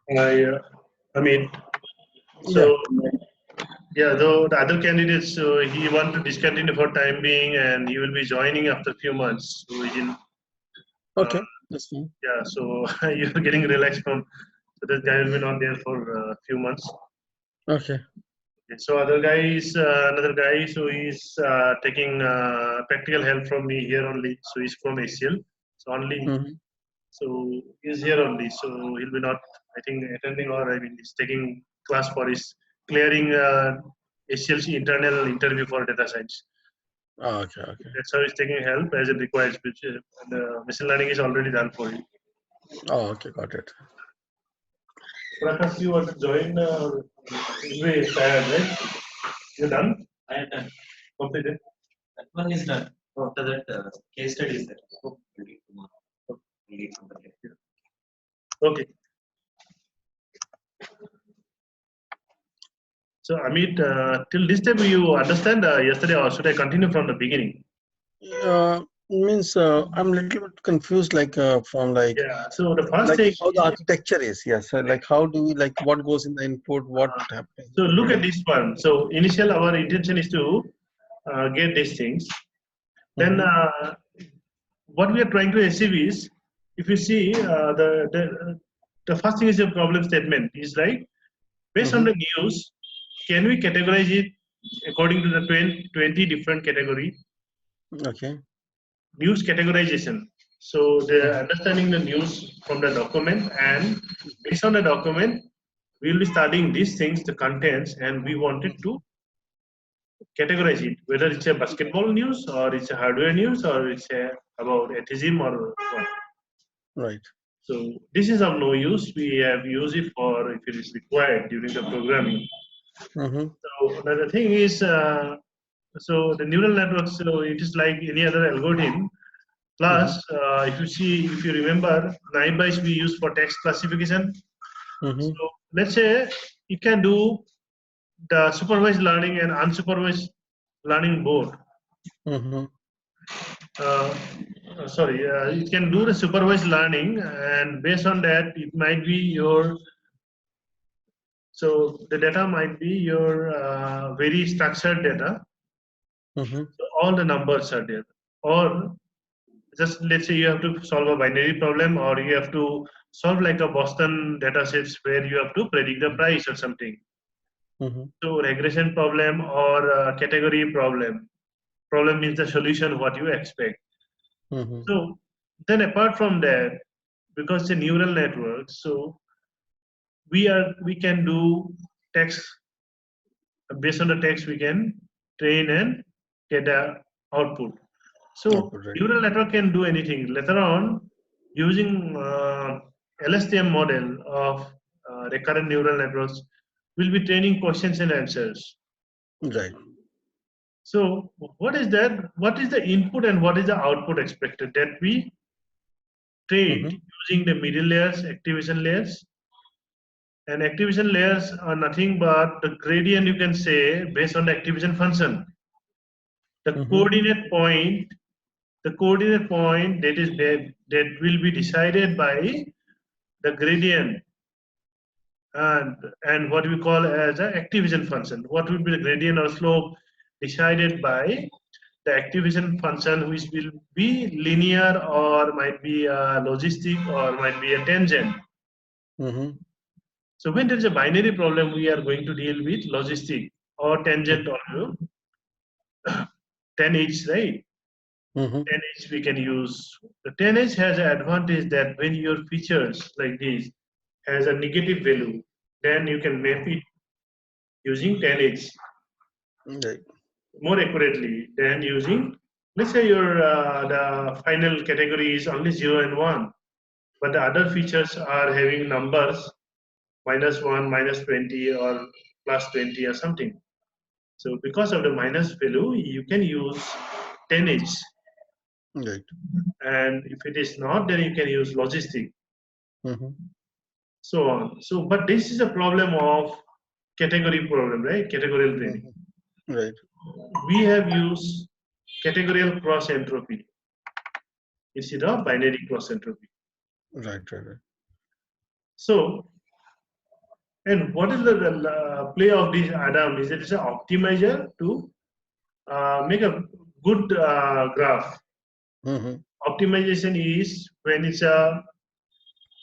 Yeah, I mean, Yeah. so yeah, though the other candidates, so he want to discontinue for time being, and he will be joining after a few months. So he'll, uh, Okay. That's fine. yeah, so you're getting relaxed from. So this guy will be not there for a few months. Okay. So other guy is another guy. So he's taking practical help from me here only. So he's from ACL. So only. Mm-hmm. So he's here only. So he'll be not, I think, attending, or I mean, he's taking class for his clearing ACLC internal interview for data science. Oh, okay. Okay. That's how he's taking help as it requires. Which the machine learning is already done for you. Oh, okay. Got it. Prakash, you want to join? Is very tired, right? You're done? I am done. Completed? That one is done. After that, case study is there. So, we'll do tomorrow. We'll do something. Okay. So, Amit, till this time you understand yesterday, or should I continue from the beginning? Means I'm a little bit confused, like from Yeah. So the first like thing, how the architecture is. Yes. Like how do we, like what goes in the input, what happens so in the look at middle? this one. So initial our intention is to get these things. Then Mm-hmm. what we are trying to achieve is, if you see the first thing is a problem statement is right. Based on Mm-hmm. the news, can we categorize it according to the 20 different category? Okay. News categorization. So the Mm-hmm. understanding the news from the document, and based on the document, we'll be studying these things, the contents, and we wanted to categorize it, whether it's a basketball news or it's a hardware news or it's about atheism or what. Right. So this is of no use. We have used it for if it is required during the programming. Mm-hmm. So another thing is, so the neural networks, so it is like any other algorithm. Mm-hmm. Plus, if you see, if you remember, 9 bytes we use for text classification. Mm-hmm. So let's say it can do the supervised learning and unsupervised learning both. Mm-hmm. Uh, it can do the supervised learning, and based on that, it might be your. So the data might be your very structured data. Mm-hmm. So all the numbers are there, or just let's say you have to solve a binary problem, or you have to solve like a Boston data sets where you have to predict the price or something. Mm-hmm. So regression problem or category problem. Problem means the solution what you expect. Mm-hmm. So then apart from that, because it's a neural network, so we can do text based on the text we can train and get the output. So Output, right. neural network can do anything. Later on, using LSTM model of recurrent neural networks, we'll be training questions and answers. Right. So what is that? What is the input and what is the output expected that we Mm-hmm. trade using the middle layers, activation layers? And activation layers are nothing but the gradient you can say based on the activation function. The Mm-hmm. coordinate point, the coordinate point that will be decided by the gradient and what we call as an activation function. What will be the gradient or slope decided by the activation function, which will be linear or might be a logistic or might be a tangent. Mm-hmm. So when there is a binary problem, we are going to deal with logistic or tangent or 10H, right? Mm-hmm. 10H we can use. The 10H has an advantage that when your features like this has a negative value, then you can map it using 10H Right. more accurately than using, let's say your the final category is only 0 and 1, but the other features are having numbers -1, -20, or +20 or something. So because of the minus value, you can use 10H. Right. And if it is not, then you can use logistic, Mm-hmm. so on. So, but this is a problem of category problem, right? Categorical training. Mm-hmm. Right. We have used categorical cross entropy instead of binary cross entropy. Right. Right. Right. So And what is the play of this Adam? Is it is an optimizer to make a good graph. Mm-hmm. Optimization is when it's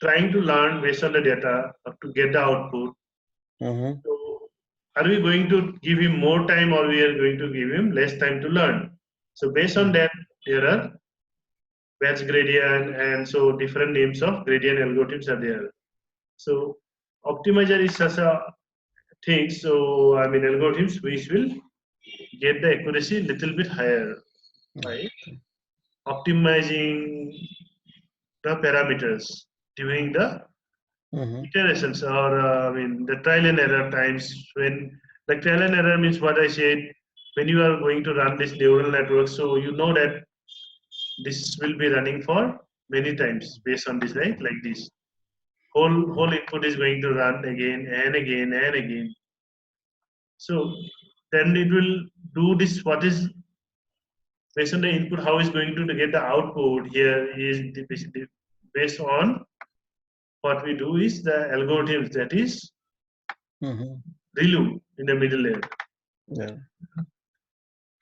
trying to learn based on the data to get the output. Mm-hmm. So are we going to give him more time or we are going to give him less time to learn? So based on that, there are batch gradient and so different names of gradient algorithms are there. So optimizer is such a thing. So I mean algorithms which will get the accuracy a little bit higher by optimizing the parameters during the Mm-hmm. iterations or I mean the trial and error times when the trial and error means what I said when you are going to run this neural network so you know that this will be running for many times based on this right like this whole input is going to run again and again and again so then it will do this what is based on the input how is going to get the output here is based on what we do is the algorithms that is Mm-hmm. ReLU in the middle layer. Yeah.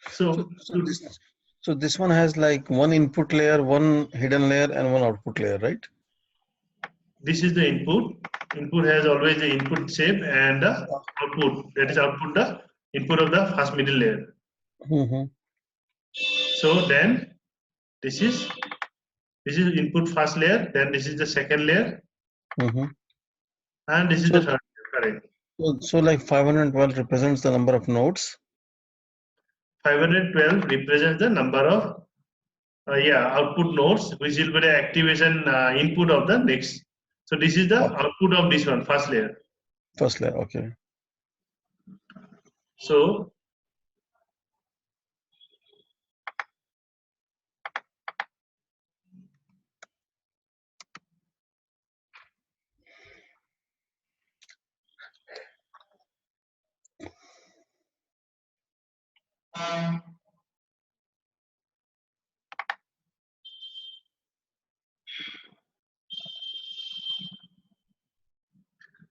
So, So so to, this so this one has like one input layer, one hidden layer, and one output layer, right? this is the input. Input has always the input shape and the output. That is output the input of the first middle layer. Mm-hmm. So then this is input first layer. Then this is the second layer, Mm-hmm. and this is the So, third layer. Correct. so like 512 represents the number of nodes. 512 represents the number of output nodes, which will be the activation input of the next. So this is the Okay. output of this one first layer. First layer. Okay. So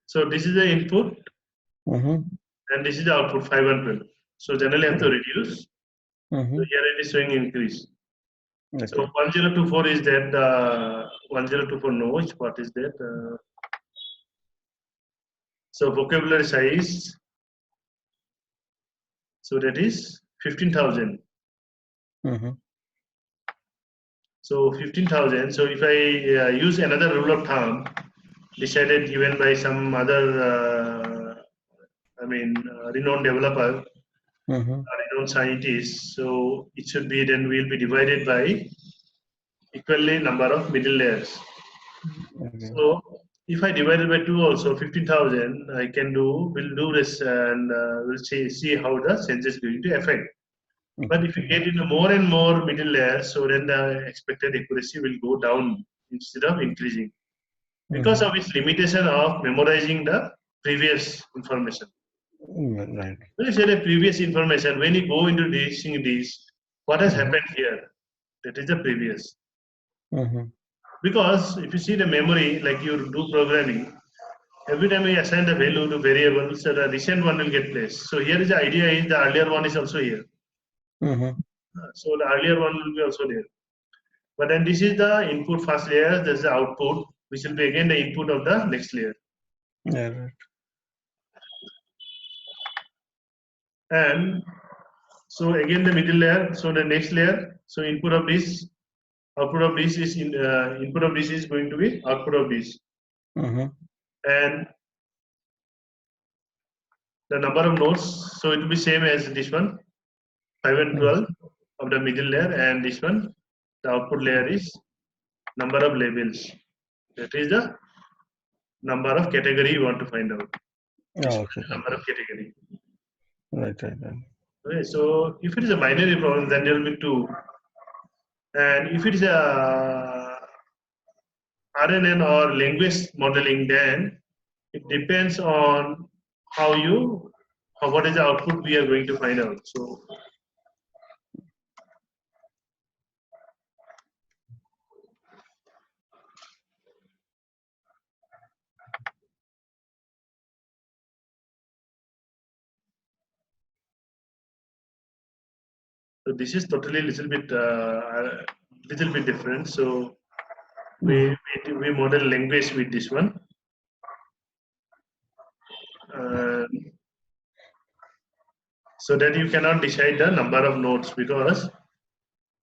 so this is the input Mm-hmm. and this is the output 512. So generally have to reduce. So Mm-hmm. here it is showing increase. So Okay. 1024 is that 1024 knows what is that. So vocabulary size. So that is 15,000. Mm-hmm. So 15,000. So if I use another rule of thumb decided given by some other, renowned developer, Mm-hmm. renowned scientist. So it should be then will be divided by equally number of middle layers. Okay. So if I divide it by 2 also 15,000 I can do will do this and we'll see how the sense is going to affect. But if you Okay. get into more and more middle layers, so then the expected accuracy will go down instead of increasing because Mm-hmm. of its limitation of memorizing the previous information. Right. When you say the previous information, when you go into seeing this, what has Mm-hmm. happened here? That is the previous. Mm-hmm. Because if you see the memory, like you do programming, every time we assign the value to variable, so the recent one will get placed. So here is the idea is the earlier one is also here. Mm-hmm. So the earlier one will be also there. But then this is the input first layer, there's the output, which will be again the input of the next layer. Yeah. Right. And so again the middle layer, so the next layer, so input of this, output of this is input of this is going to be output of this. Mm-hmm. And the number of nodes, so it will be same as this one, 5 and 12 of the middle layer, and this one, the output layer is number of labels. That is the number of category you want to find out. This Oh, one okay. is number of category. Right. Right. Right. Okay, so if it is a binary problem, then there will be two. And if it is a RNN or language modeling, then it depends on how what is the output we are going to find out. So So this is totally little bit different. So Mhm. we model language with this one. Uh, so that you cannot decide the number of nodes because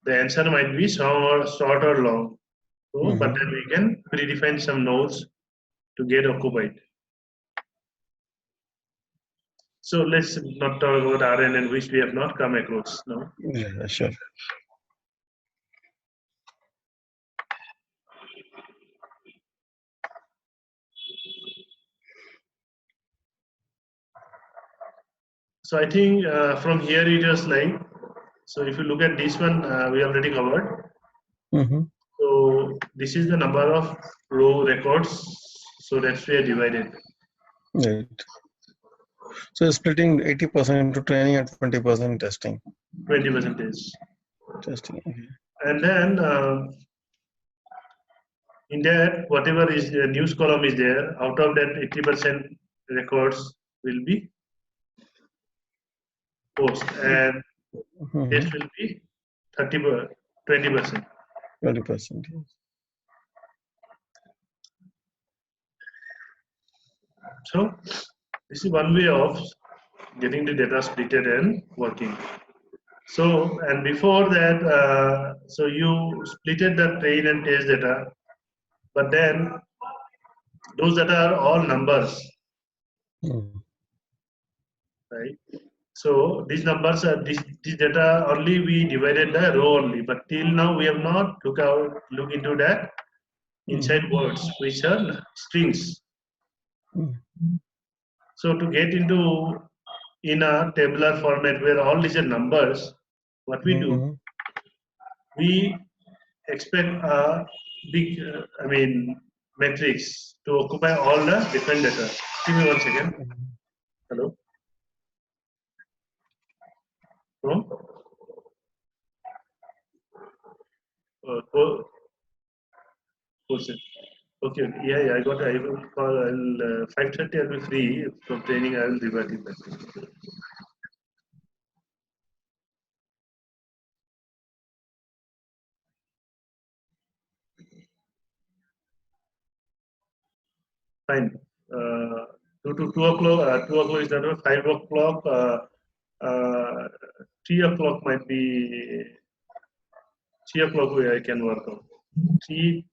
the answer might be short or long. So, but then we can predefine some nodes to get occupied. So let's not talk about RNN, which we have not come across now. Yeah, sure. So I think from here it was like, so if you look at this one, we already covered. Mhm. So this is the number of row records. So that's where divided Right. So splitting 80% into training and 20% testing. 20%. Testing. Okay. And then in that, whatever is the news column is there, out of that 80% records will be post, and this Mhm. will be 20%. 20%. Yes. So this is one way of getting the data splitted and working. So, and before that, so you splitted the train and test data, but then those data are all numbers, Mhm. right? So these numbers are this data only we divided the row only, but till now we have not look into that inside Mhm. words, which are strings. Mhm. So to get into in a tabular format where all these are numbers, what we do, Mhm. we expect a big, matrix to occupy all the different data. Give me 1 second. Mhm. Hello? No? Four, 4 second. Okay, okay. Yeah, I got it. I will call, 5:30 I'll be free from training. I will revert it back. Fine. 2 o'clock, 2 o'clock is not 5 o'clock, 3 o'clock might be 3 o'clock where I can work on. 3,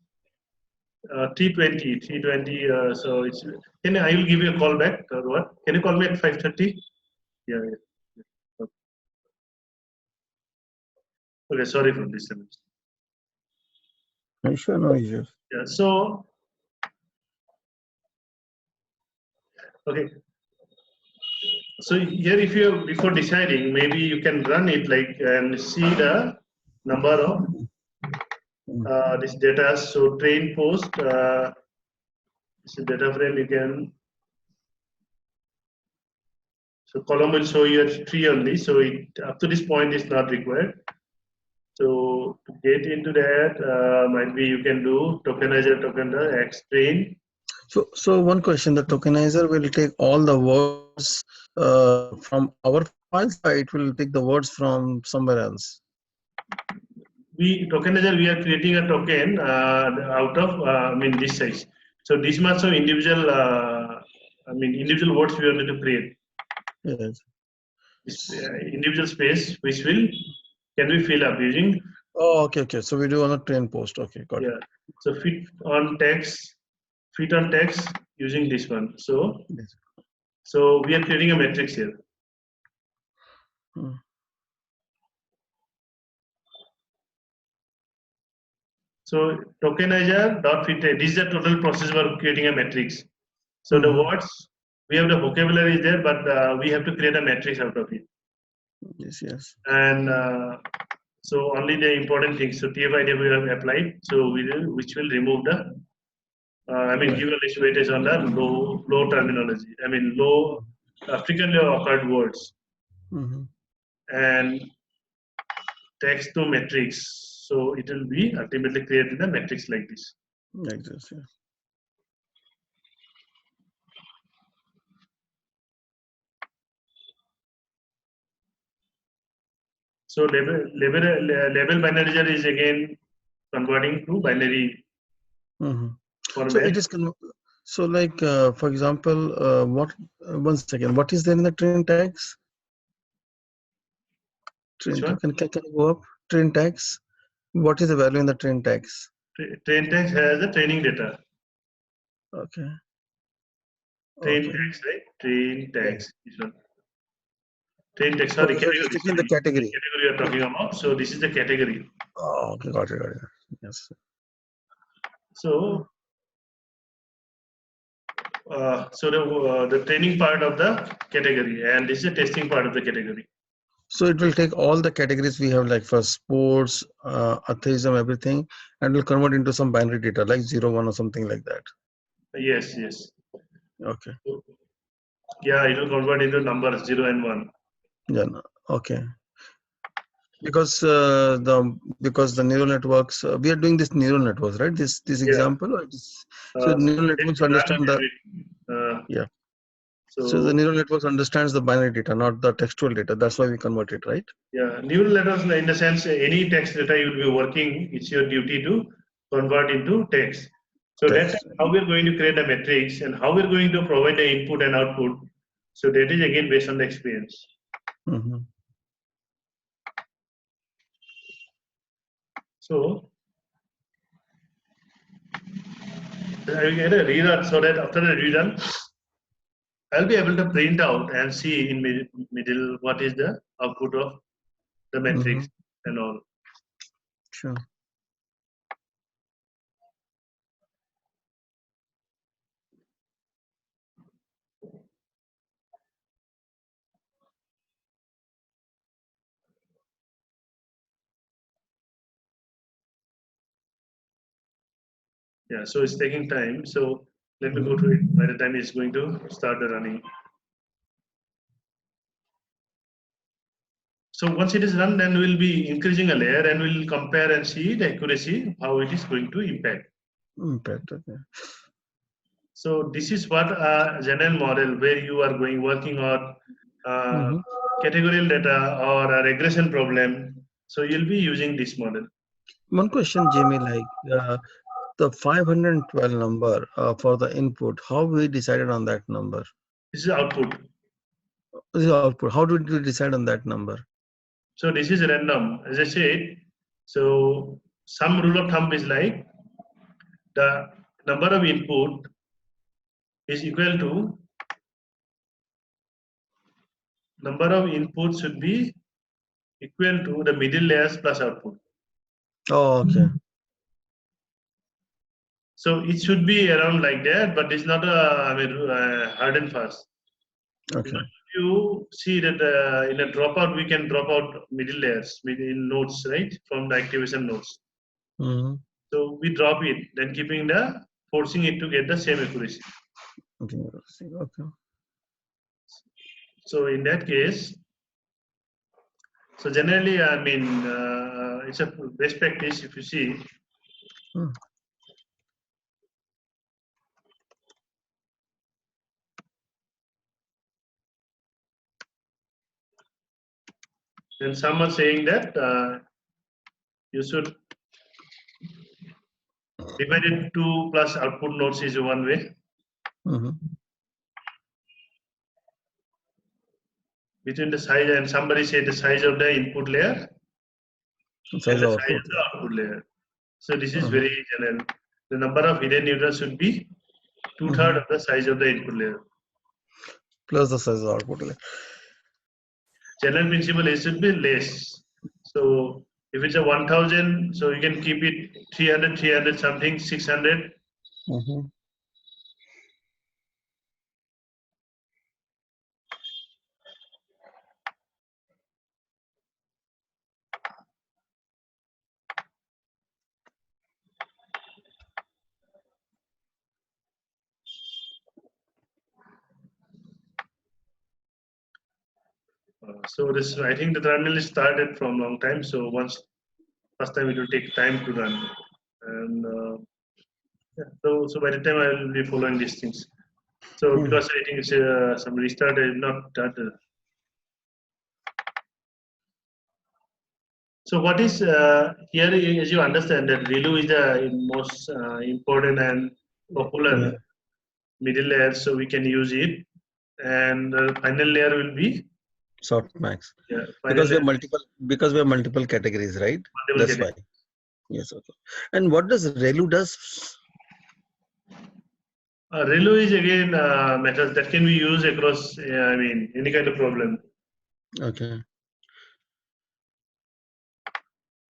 3:20, 3:20. So it's, I will give you a call back or what? Can you call me at 5:30? Yeah, yeah. Okay, sorry for this. Sure, no issues. Yeah, so, okay. So here, if you before deciding, maybe you can run it like and see the number of Mhm. this data. So train post, this is data frame. You can, so column will show you at 3 only. So it up to this point is not required. So to get into that, might be you can do tokenizer X train. So one question: the tokenizer will take all the words from our files, or it will take the words from somewhere else? We are creating a token out of this size. So this much of individual individual words we are going to create. Yes. This, individual space which will can we fill up using, Oh, okay, okay. So we do on a train post. Okay, got it. yeah. So fit on text using this one. So Yes. we are creating a matrix here. Mm. So tokenizer dot fit. This is the total process for creating a matrix. So the Mhm. words, we have the vocabulary is there, but we have to create a matrix out of it. Yes, yes. And so only the important things. So TF-IDF we have applied. So which will remove the, Right. give a list weightage on the low terminology. Low frequently occurred words Mhm. and text to matrix. So it will be ultimately created the matrix like this. Like this, yeah. So label binary is again converting to binary So format. it is so like for example, what 1 second, what is there in the train tags? Which one? Can you go up? Train tags. What is the value in the train tags? Train tags has the training data. Okay. Train Okay. tags, right? Train Yeah. tags. This one. Train tags. Okay, Sorry, so it is category. taking the Sorry, category. category you are talking about. So this is the category. Oh, okay, got it, got it. Yes. So the training part of the category, and this is the testing part of the category. So it will take all the categories we have, like for sports, atheism, everything, and will convert into some binary data like 0, 1 or something like that. Yes, yes. Okay. Yeah, it will convert into numbers 0 and 1. Yeah. Okay. Because the neural networks, we are doing this neural networks, right? This Yeah. example, so neural Then networks to run understand the everything. yeah. So the So neural networks understands the binary data, not the textual data. That's why we convert it, right? yeah, neural networks, in the sense, any text data you will be working, it's your duty to convert into text. So that's Text. how we're going to create a matrix and how we're going to provide the input and output. So that is again based on the experience. Mm-hmm. So I will get a rerun so that after the rerun, I'll be able to print out and see in middle what is the output of the Mm-hmm. matrix and all. Sure. Yeah, so it's taking time. So let me go Mm-hmm. to it by the time it's going to start the running. So once it is run, then we'll be increasing a layer and we'll compare and see the accuracy, how it is going to impact. Impact. Okay. So this is what a general model where you are working on uh, Mm-hmm. categorical data or a regression problem. So you'll be using this model. One question, Jamie, like the 512 number for the input, how we decided on that number? This is output. The output, how did we decide on that number? So this is random, as I said. So some rule of thumb is like the number of input is equal to number of inputs should be equal to the middle layers plus output. Oh, okay. So it should be around like that, but it's not hard and fast. Okay. Because if you see that in a dropout, we can drop out middle layers, middle nodes, right, from the activation nodes. Mm-hmm. So we drop it, then keeping the forcing it to get the same accuracy. Okay. Okay. So in that case, so generally, it's a best practice if you see. Hmm. Then some are saying that you should divide it 2 plus output nodes is one way. Mm-hmm. Between the size, and somebody said the size of the input layer and Size the of size output. of the output layer. So this is Mm-hmm. very general. The number of hidden neurons should be 2/3 Mm-hmm. of the size of the input layer. Plus the size of output. General principle is should be less. So if it's a 1000, so you can keep it 300, 300 something, 600. Mm-hmm. So this, I think the terminal is started from long time. So once first time it will take time to run, and yeah, so by the time I will be following these things. So Hmm. because I think it's some restart is not done. So what is here, as you understand that ReLU is the most important and popular Yeah. middle layer, so we can use it. And the final layer will be, Softmax. yeah, final Because we layer have multiple categories, right? multiple That's category. why. Yes, okay. And what does ReLU does? ReLU is again method that can be used across, I mean, any kind of problem. Okay.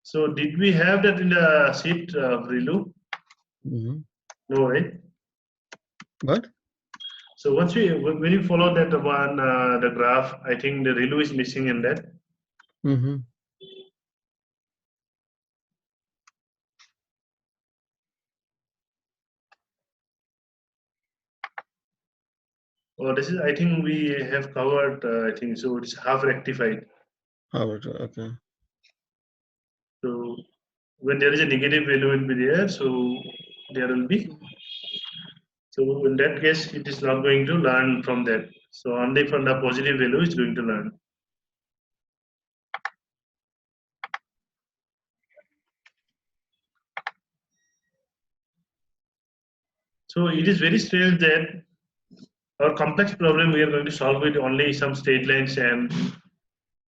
So did we have that in the sheet of ReLU? Mm-hmm. No, right? What? So when you follow that one, the graph, I think the ReLU is missing in that. Mm-hmm. Oh, this is, I think we have covered, I think, so it's half rectified. Okay. So when there is a negative value will be there, so there will be, so in that case, it is not going to learn from that. So only from the positive value is going to learn. So it is very strange that our complex problem we are going to solve with only some straight lines and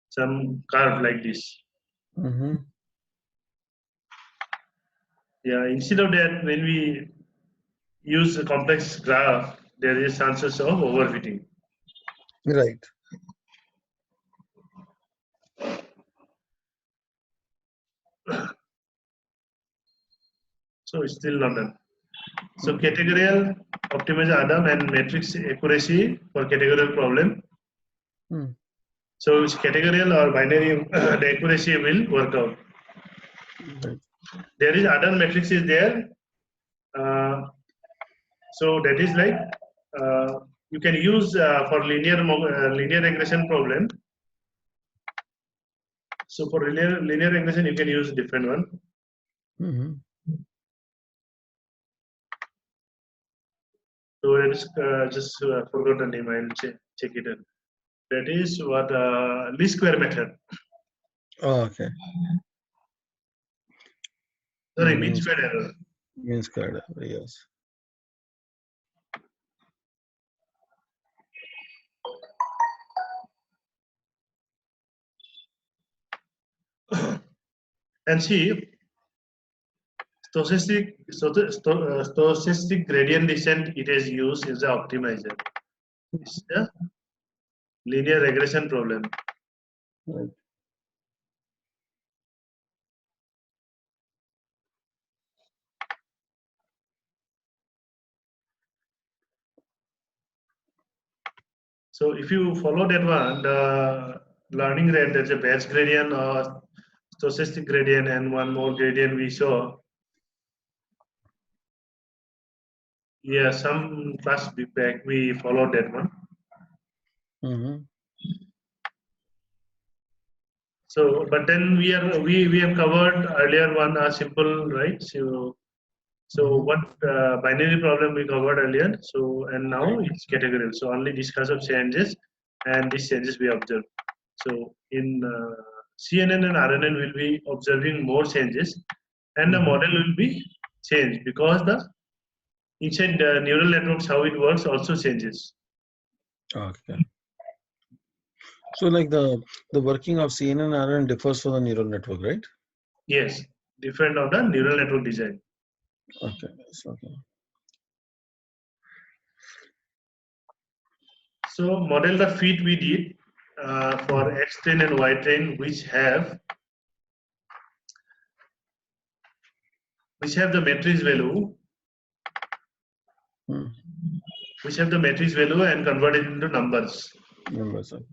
some curve like this. Mm-hmm. Yeah, instead of that, when we use a complex graph, there is chances of overfitting. Right. So it's still not done. So Okay. categorical optimize Adam and matrix accuracy for categorical problem. Mm. So it's categorical or binary, the accuracy will work out. Right. There is other matrix is there. Uh, so that is like you can use for linear regression problem. So for linear regression, you can use different one. Mm-hmm. So it's just forgot the name. I'll check it in. That is what least square method. Oh, okay. Sorry, mean Means square error. means card. Yes. And see, stochastic gradient descent it is used as an optimizer. It's a linear regression problem. Right. So if you follow that one, the learning rate, there's a batch gradient or stochastic gradient and one more gradient we saw. Yeah, some class back we followed that one. Mm-hmm. So, but then we have covered earlier one simple, right? So Mm-hmm. what binary problem we covered earlier. So and now it's categorical. So only this class of changes and these changes we observe. So in CNN and RNN will be observing more changes, and the Mm-hmm. model will be changed because the inside the neural networks how it works also changes. Okay. So like the working of CNN and RNN differs for the neural network, right? Yes, different of the neural network design. Okay. Yes, okay. So model the fit we did for X train and Y train, which have the matrix value, Mm. and convert it into numbers. Numbers. Okay.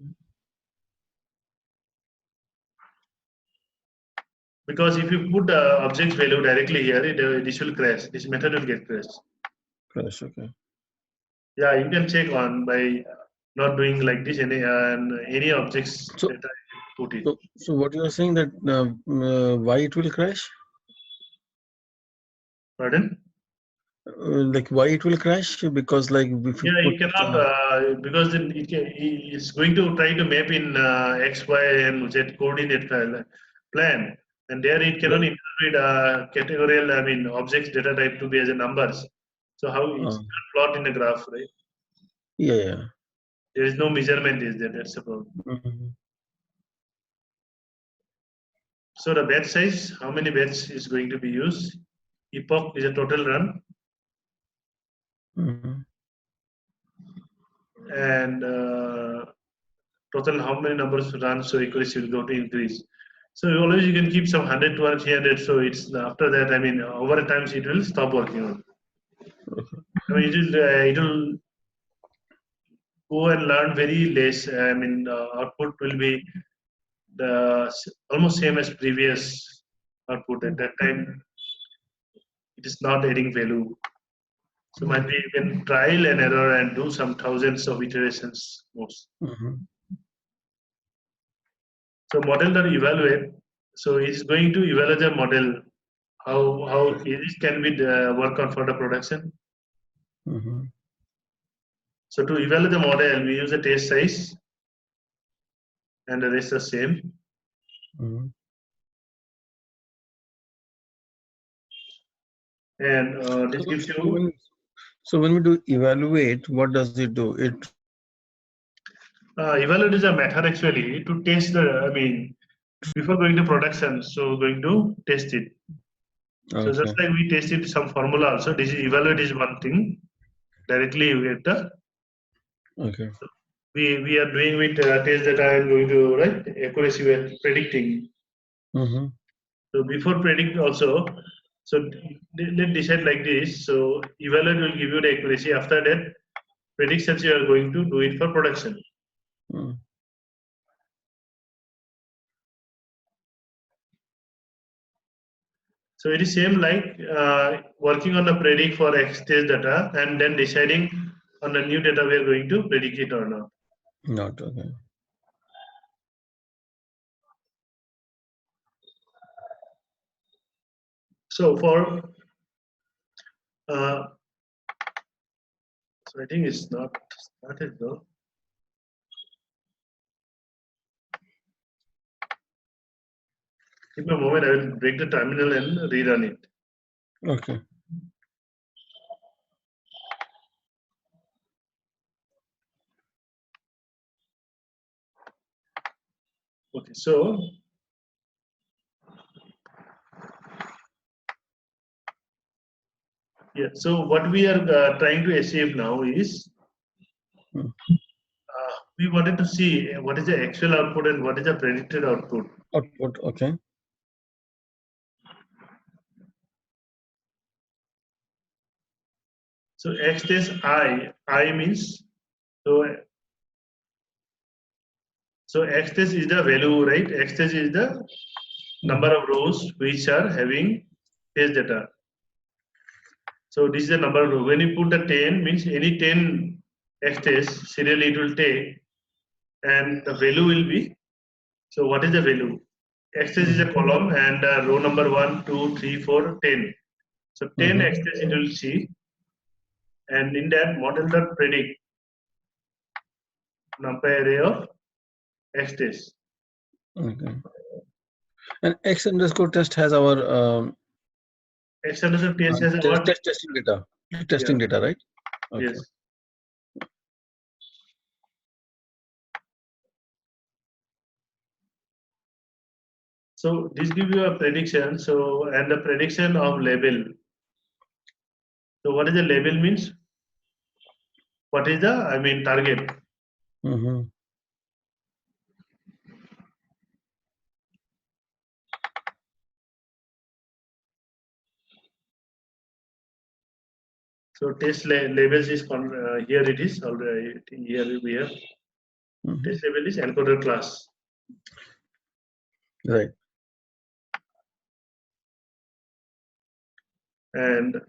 Because if you put the object value directly here, this will crash. This method will get crashed. Crash. Okay. Yeah, you can check on by not doing like this any objects So that I put it. so what you are saying that why it will crash? Pardon? Like why it will crash? Because like if you Yeah, put you cannot because it's going to try to map in X, Y, and Z coordinate file. plan, and there it cannot interpret categorical, I mean, objects data type to be as a numbers. So how it's plot in the graph, right? Yeah. There is no measurement is there. That's the problem. So the batch size, how many batch is going to be used? Epoch is a total run, and total how many numbers run, so accuracy will go to increase. So always you can keep some 100, 200, 300. So it's after that, I mean, over times it will stop working on. I mean, it will go and learn very less. I mean, output will be almost same as previous output. At that time, it is not adding value. So might be you can trial and error and do some thousands of iterations most. So model that evaluate. So it's going to evaluate the model. How it can be work on for the production. So to evaluate the model, we use a test size, and the rest are same. And this gives you. So when we do evaluate, what does it do? Evaluate is a method actually to test the. I mean, before going to production, so going to test it. So just like we tested some formula also, this is evaluate is one thing. Directly you get the. So we are doing with test that I am going to right accuracy we are predicting. So before predict also, so let's decide like this. So evaluate will give you the accuracy. After that, predictions you are going to do it for production. So it is same like working on the predict for X test data and then deciding on the new data we are going to predict it or not. Not okay. So for so I think it's not started though. Give me a moment. I will break the terminal and rerun it. Okay. Okay. So yeah. So what we are trying to achieve now is we wanted to see what is the actual output and what is the predicted output. Output. Okay. So X test I means so X test is the value, right? X test is the number of rows which are having test data. So this is the number of rows. When you put the 10 means any 10 X test serially it will take, and the value will be. So what is the value? X test is a column and row number 1, 2, 3, 4, 10. So 10 X test it will see, and in that model dot predict number array of X test. Okay. And X underscore test has our X underscore test has what? testing data. Testing data, right? Okay. Yes. So this gives you a prediction. So and the prediction of label. So what is the label means? What is the target? So test labels is here it is already here we have test label is encoder class. Right. And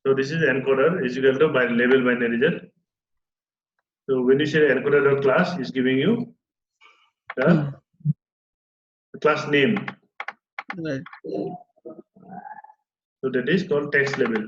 So this is encoder is equal to by label binary result. So when you say encoder class is giving you the class name. Right. So that is called text label.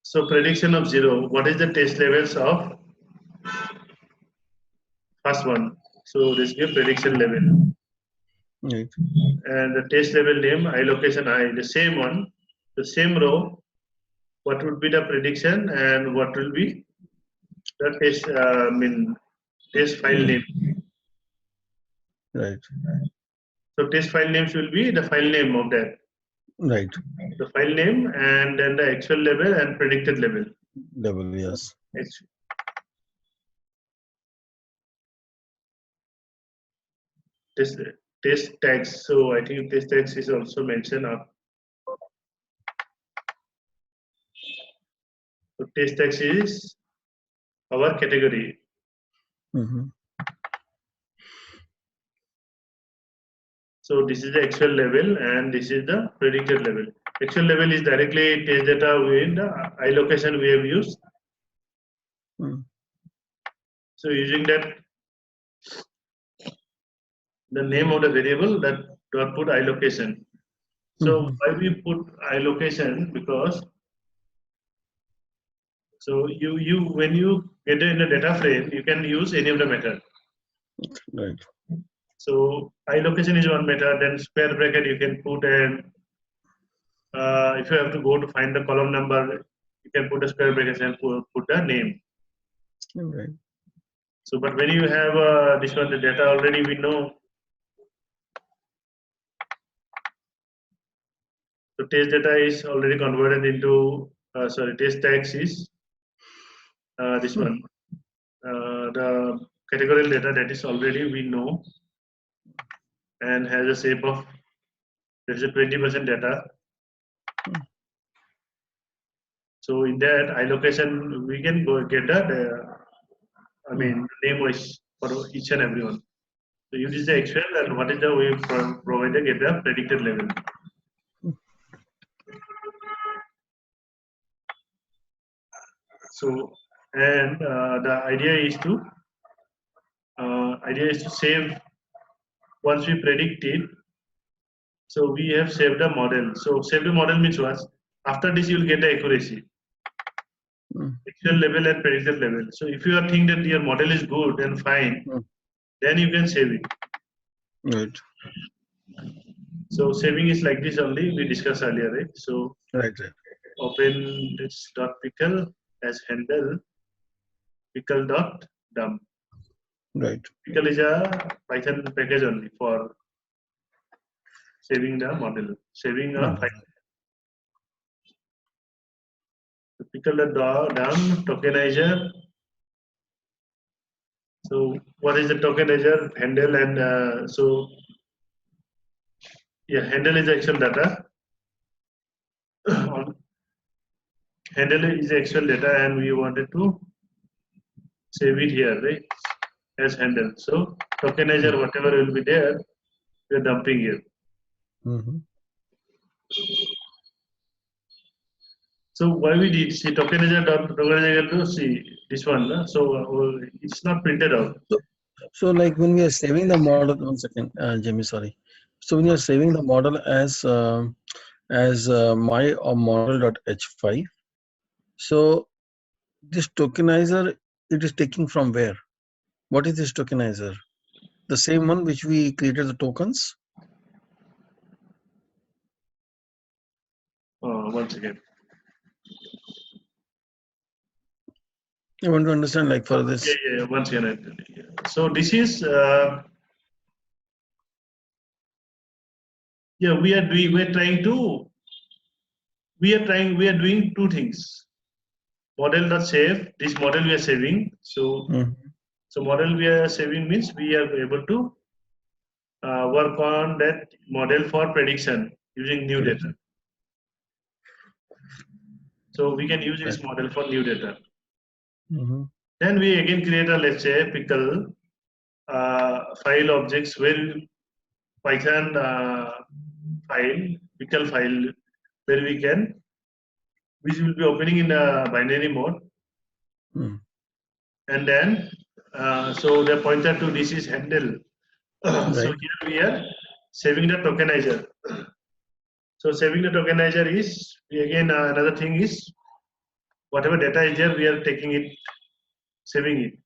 So prediction of 0. What is the test levels of first one? So this gives prediction level. Right. And the test level name, allocation I, the same one, the same row. What would be the prediction and what will be the test? Test file name. Right. So test file names will be the file name of that. Right. The file name and then the actual level and predicted level. Level, yes. Test test tags. So I think test tags is also mentioned up. So test tags is our category. So this is the actual level and this is the predicted level. Actual level is directly test data with the allocation we have used. So using that, the name of the variable that dot put allocation. So why we put allocation? Because so you when you get in a data frame, you can use any of the method. Right. So allocation is one method. Then square bracket you can put, and if you have to go to find the column number, you can put a square bracket and put the name. Right. So, but when you have this one, the data already we know. So test data is already converted into test tags is this one. The categorical data that is already we know and has a shape of there is a 20% data. So in that allocation we can go get the name wise for each and every one. So use the actual and what is the way provided get the predicted level. So and the idea is to save once we predict it. So we have saved a model. So save the model means what? After this you will get the accuracy. Actual level and predicted level. So if you are think that your model is good and fine, then you can save it. Right. So saving is like this only we discussed earlier, right? So Right. open this dot pickle as handle pickle dot dump. Right. Pickle is a Python package only for saving the model, saving a file. So pickle dot dump tokenizer. So what is the tokenizer? Handle and handle is actual data. Handle is actual data, and we wanted to save it here, right? As handle. So tokenizer, whatever will be there, we are dumping here. So why we did see tokenizer to see this one, so it's not printed out. So like when we are saving the model, one second, Jamie, sorry. So when you are saving the model as my or model.h5, so this tokenizer, it is taking from where? What is this tokenizer? The same one which we created the tokens? Once again. I want to understand like for this. Yeah, once again. So this is we are doing two things. model.save. This model we are saving. So so model we are saving means we are able to work on that model for prediction using new data. So we can use this model for new data. Then we again create a, let's say, pickle file objects where Python file, pickle file, where we can, which will be opening in a binary mode. And then, so the pointer to this is handle. So here we are saving the tokenizer. So saving the tokenizer is, again, another thing is, whatever data is there, we are taking it, saving it.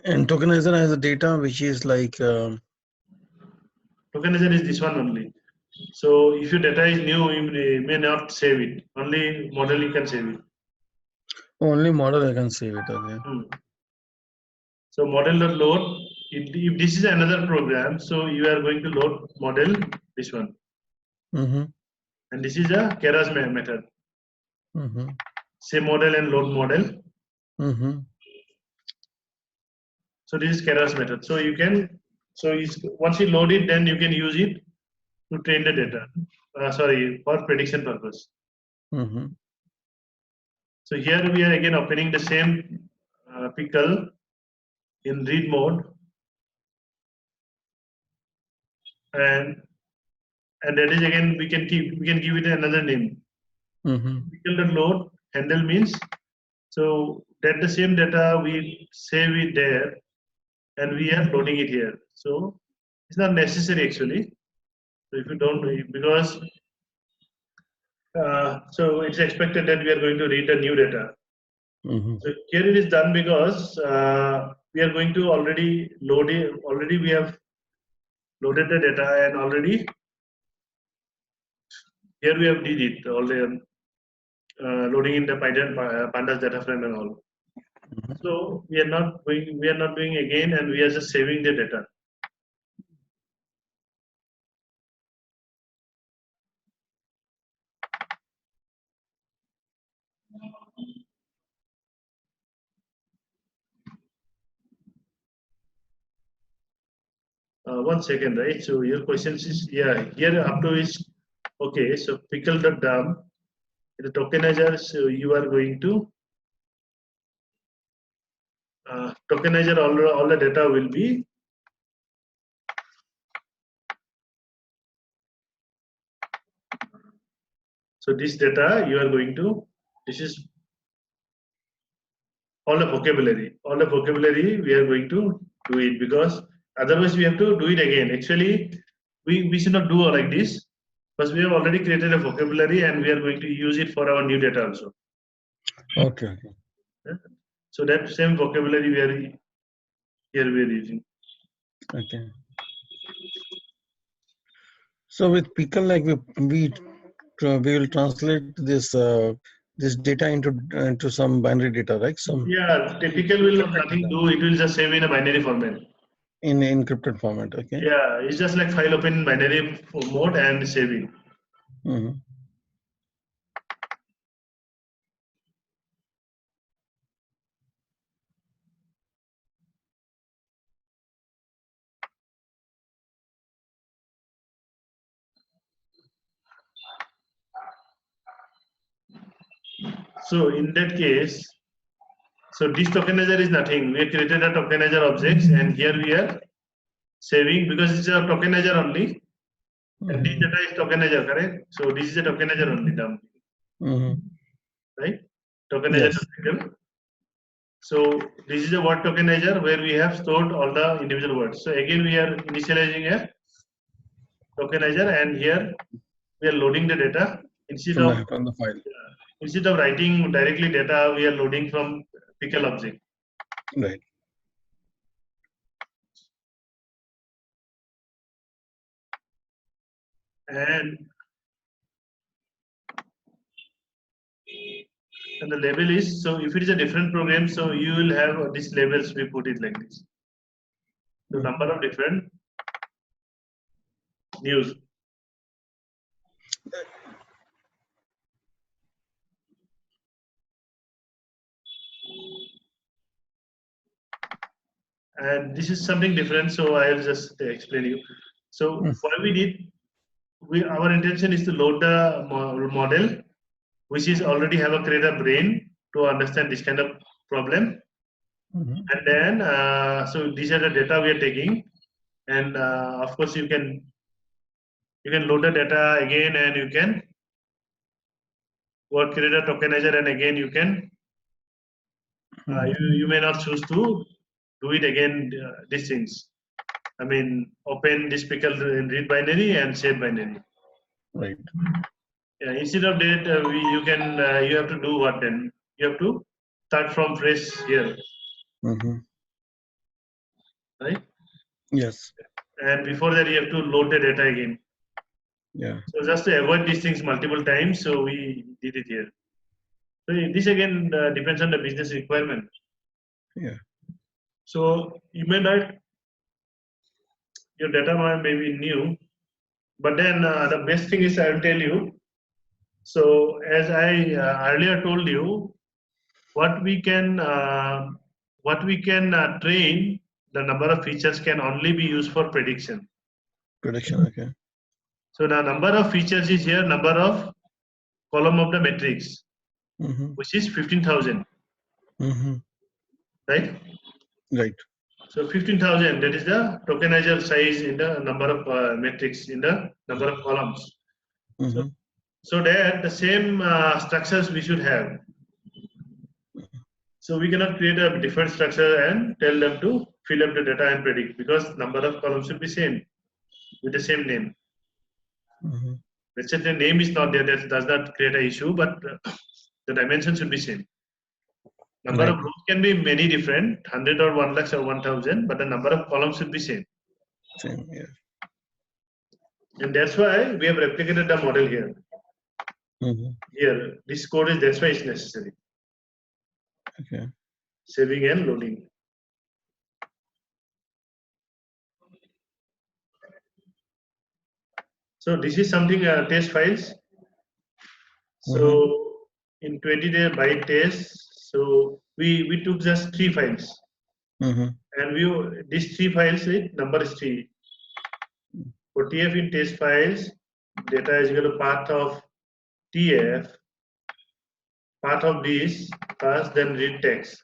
And tokenizer has a data which is like tokenizer is this one only. So if your data is new, you may not save it. Only model you can save it. only model I can save it. Okay. So model.load. If this is another program, so you are going to load model this one. And this is a keras method. Say model and load model. So this is keras method. So you can, so once you load it, then you can use it to train the data. Sorry, for prediction purpose. So here we are again opening the same pickle in read mode, and that is again we can give it another name. Pickle.load handle means, so that the same data we save it there, and we are loading it here. So it's not necessary actually. So if you don't, because so it's expected that we are going to read the new data. So here it is done because we are going to already load it. Already we have loaded the data, and already here we have did it already, loading in the Python pandas data frame and all. So we are not doing again, and we are just saving the data. One second, right? So your question is, yeah, here up to is okay. So pickle.dump, the tokenizer. So you are going to tokenizer all the data will be. So this data you are going to, this is all the vocabulary. All the vocabulary we are going to do it, because otherwise we have to do it again. Actually, we should not do like this, because we have already created a vocabulary and we are going to use it for our new data also. Okay. Yeah? So that same vocabulary we are using. Okay. So with pickle, like we will translate this data into some binary data, right? Some Typical will nothing do. It will just save in a binary format. in encrypted format. Okay. Yeah, it's just like file open in binary mode and saving. So in that case, so this tokenizer is nothing. We created a tokenizer objects, and here we are saving, because it's a tokenizer only. And this data is tokenizer, correct? So this is a tokenizer only, right? Tokenizer pickle. So this is a word tokenizer where we have stored all the individual words. So again we are initializing a tokenizer, and here we are loading the data instead of from the file. Instead of writing directly data, we are loading from pickle object. Right. And the label is, so if it is a different program, so you will have these labels, we put it like this. So number of different news. and this is something different. So I'll just explain you. So what we did, our intention is to load the model, which is already have a create a brain to understand this kind of problem. And then so these are the data we are taking, and of course you can load the data again, and you can create a tokenizer, and again you can you may not choose to do it again, these things. I mean, open this pickle in read binary and save binary. Right. Yeah, instead of that, you can you have to do what then? You have to start from fresh here, right? Yes. And before that, you have to load the data again. Yeah. So just to avoid these things multiple times, so we did it here. So this again depends on the business requirement. Yeah. So you may not, your data may be new, but then the best thing is I will tell you. So as I earlier told you, what we can train, the number of features can only be used for prediction. Prediction. Okay. So the number of features is here, number of column of the matrix, which is 15,000, right? Right. So 15,000, that is the tokenizer size in the number of matrix in the number of columns. So that the same structures we should have. So we cannot create a different structure and tell them to fill up the data and predict, because number of columns should be same with the same name. Let's say the name is not there, that does not create an issue, but the dimension should be same. Number of rows can be many different, 100 or 1 lakh or 1,000, but the number of columns should be same. Same. Yeah. And that's why we have replicated the model here. Here, this code is, that's why it's necessary. Okay. Saving and loading. So this is something test files. So in 20-day byte test, so we took just 3 files, and these 3 files with number is 3. For TF in test files, data is equal to path of TF, path of this first, then read text,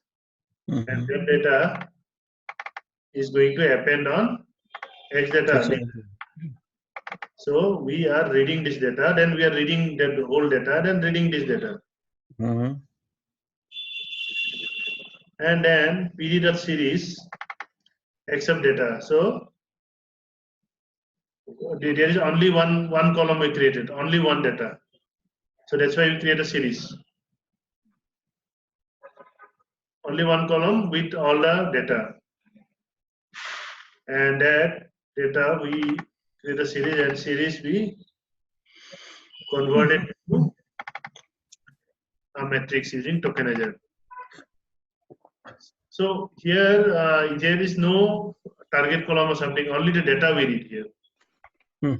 and then data is going to append on X data. So we are reading this data, then we are reading the whole data, then reading this data. And then pd.series except data. So there is only one column we created, only one data. So that's why we create a series. Only one column with all the data. And that data we create a series, and series we convert it to a matrix using tokenizer. So here there is no target column or something, only the data we read here. If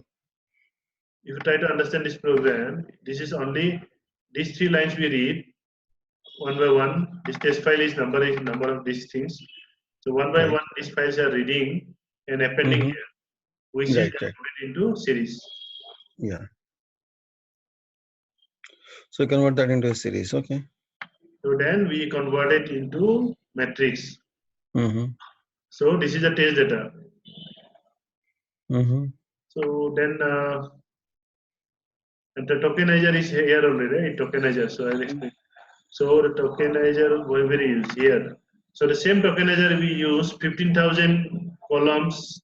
you try to understand this program, this is only these 3 lines we read one by one. This test file is number of these things. So one by one, these files are reading and appending here, which is appended into series. Yeah. So convert that into a series. Okay. So then we convert it into matrix. So this is the test data. So then and the tokenizer is here already, right? Tokenizer. So I'll explain. So the tokenizer we will use here. So the same tokenizer we use 15,000 columns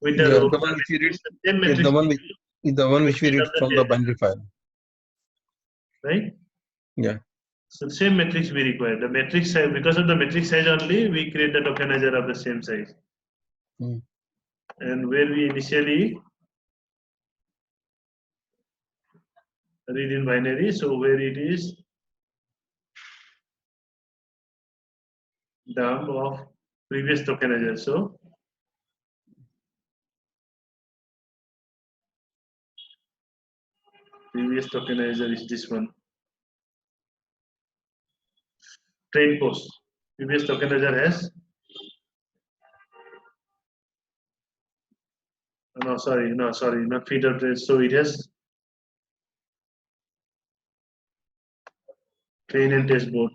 with the rows. The one which we read, Same is the one which we read from the binary file. Right? Yeah. So the same matrix we require. The matrix size, because of the matrix size only, we create the tokenizer of the same size. And where we initially read in binary, so where it is dump of previous tokenizer. So previous tokenizer is this one. Train post. Previous tokenizer has No, sorry, not feeder trace. So it has train and test board.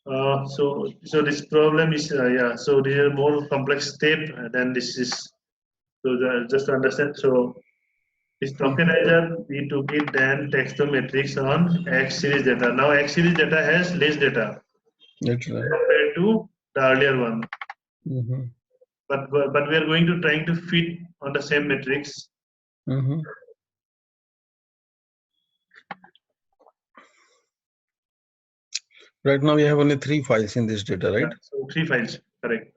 So this problem is yeah. So this is a more complex step than this is. So just to understand. So this tokenizer, we took it then text the matrix on X series data. Now X series data has less data That's right. compared to the earlier one. Mm-hmm. But we are going to trying to fit on the same matrix. Mm-hmm. Right now we have only 3 files in this data, right? Yeah, so 3 files, correct.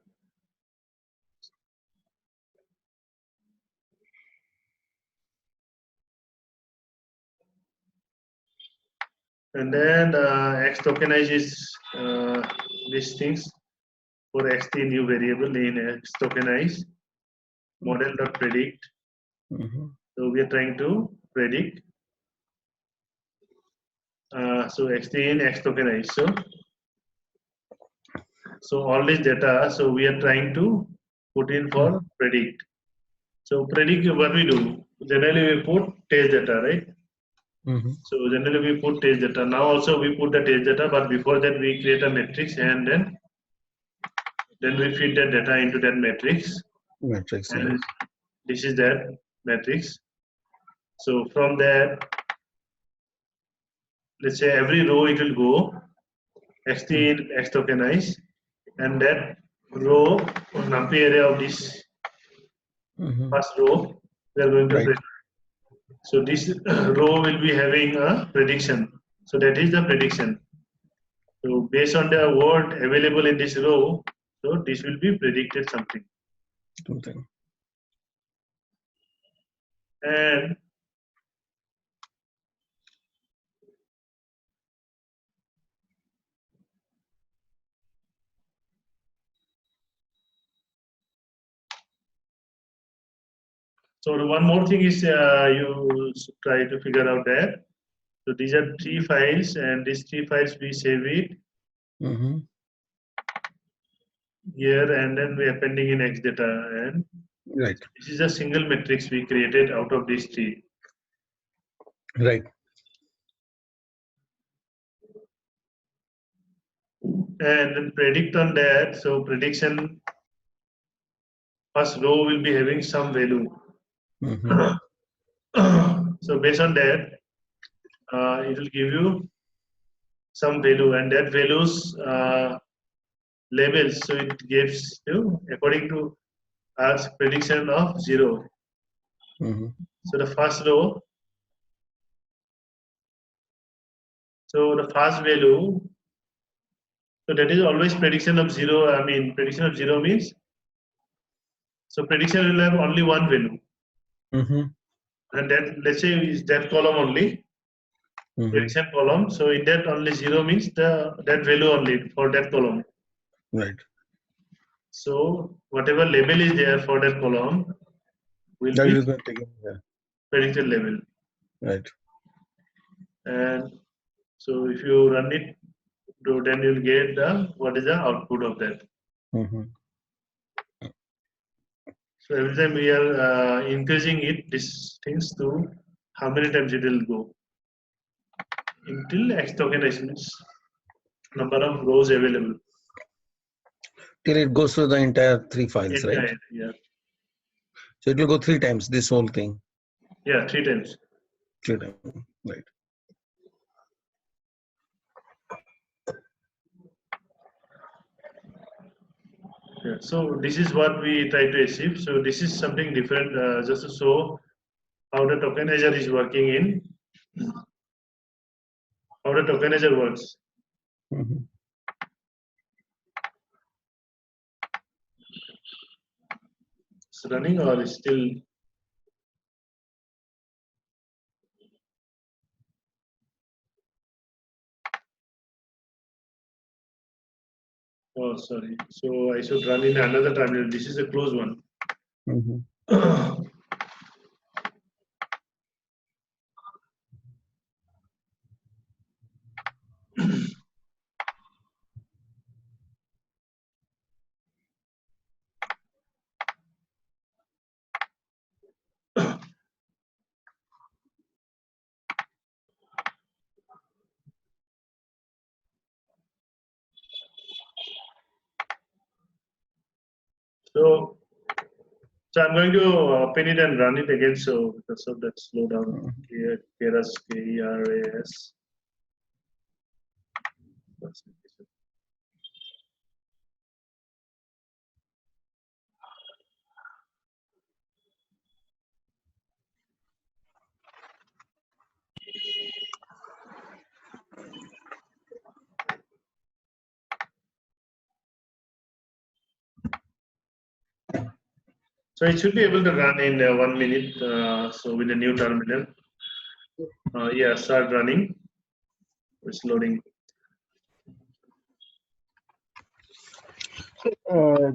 And then X tokenizes these things for xt new variable in X tokenize model.predict. Mm-hmm. So we are trying to predict. So xt in X tokenize. So all this data, so we are trying to put in for predict. So predict, what we do? Generally we put test data, right? Mm-hmm. So generally we put test data. Now also we put the test data, but before that we create a matrix and then we feed that data into that matrix. Matrix, And right. this is that matrix. So from that, let's say every row it will go xt in X tokenize, and that row numpy area of this Mm-hmm. first row we are going to Right. predict. So this row will be having a prediction. So that is the prediction. So based on the word available in this row, so this will be predicted something. Something. And so one more thing is you should try to figure out that. So these are 3 files, and these 3 files we save it Mm-hmm. here, and then we are appending in X data. And Right. this is a single matrix we created out of these 3. Right. And then predict on that. So prediction first row will be having some value. Mm-hmm. So based on that, it will give you some value, and that values labels. So it gives you according to us prediction of 0. Mm-hmm. So the first row, so the first value, so that is always prediction of 0. I mean, prediction of 0 means, so prediction will have only one value. Mm-hmm. And that, let's say, is that column only, Mm-hmm. prediction column. So in that only 0 means that value only for that column. Right. So whatever label is there for that column will That be is going to take it. Yeah. predicted label. Right. And so if you run it, then you'll get what is the output of that. Mm-hmm. So every time we are increasing it, these things to how many times it will go until X tokenization is number of rows available. Till it goes through the entire 3 files, right? Entire, yeah, So it will go 3 times, this whole thing. yeah, 3 times. 3 times. Right. Yeah. So this is what we try to achieve. So this is something different, just to show how the tokenizer is working in, how the tokenizer works. Mm-hmm. It's running or is still. Oh, sorry. So I should run in another terminal. This is a closed one. Mm-hmm. So, so I'm going to open it and run it again. So because of that, slow down. Keras, Keras. So it should be able to run in 1 minute. So with the new terminal, yeah, start running. It's loading.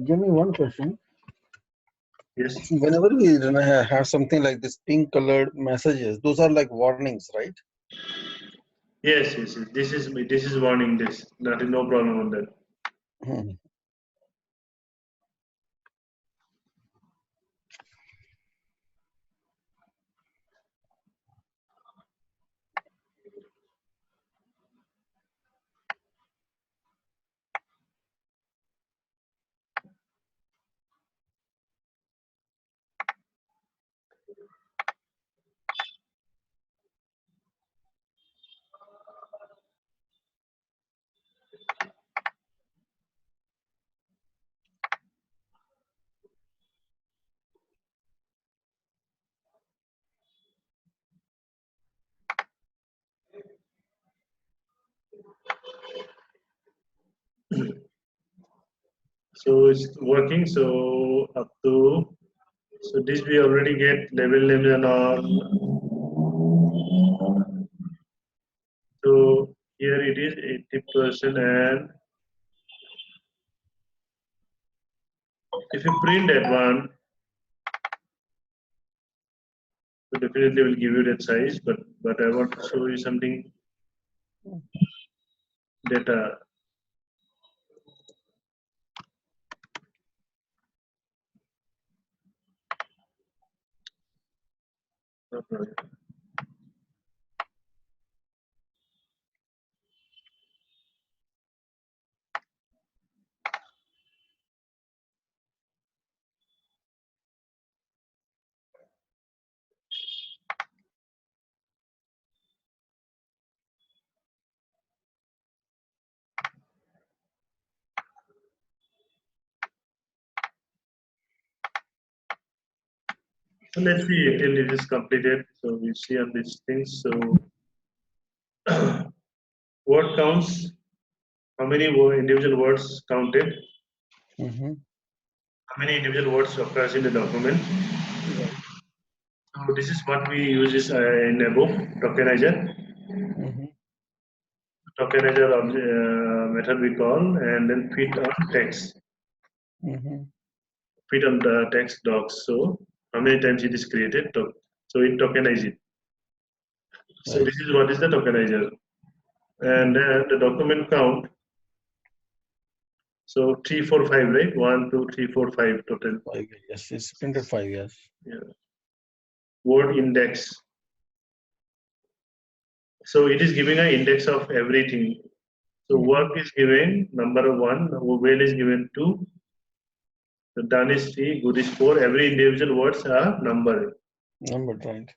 Give me one question. Yes. Whenever we have something like this pink colored messages, those are like warnings, right? Yes, yes, yes. This is warning. This. Nothing. No problem on that. Hmm. So it's working. So up to. So this we already get level names and all. So here it is 80% and if you print that one, so definitely will give you that size. But I want to show you something data. Okay. So let's see till it is completed. So we see on these things. So word counts. How many individual words counted? Mm-hmm. How many individual words occurs in the document? So this is what we use is in above tokenizer. Mm-hmm. Tokenizer method we call and then fit on text. Mm-hmm. Fit on the text docs. So how many times it is created? So it tokenize it. So Right. this is what is the tokenizer. And then the document count. So 3, 4, 5, right? 1, 2, 3, 4, 5 total. 5, yes, it's printed 5, yes. Yeah. Word index. So it is giving an index of everything. So work is given number 1, well is given 2, the done is 3, good is 4. Every individual words are numbered. Numbered, right.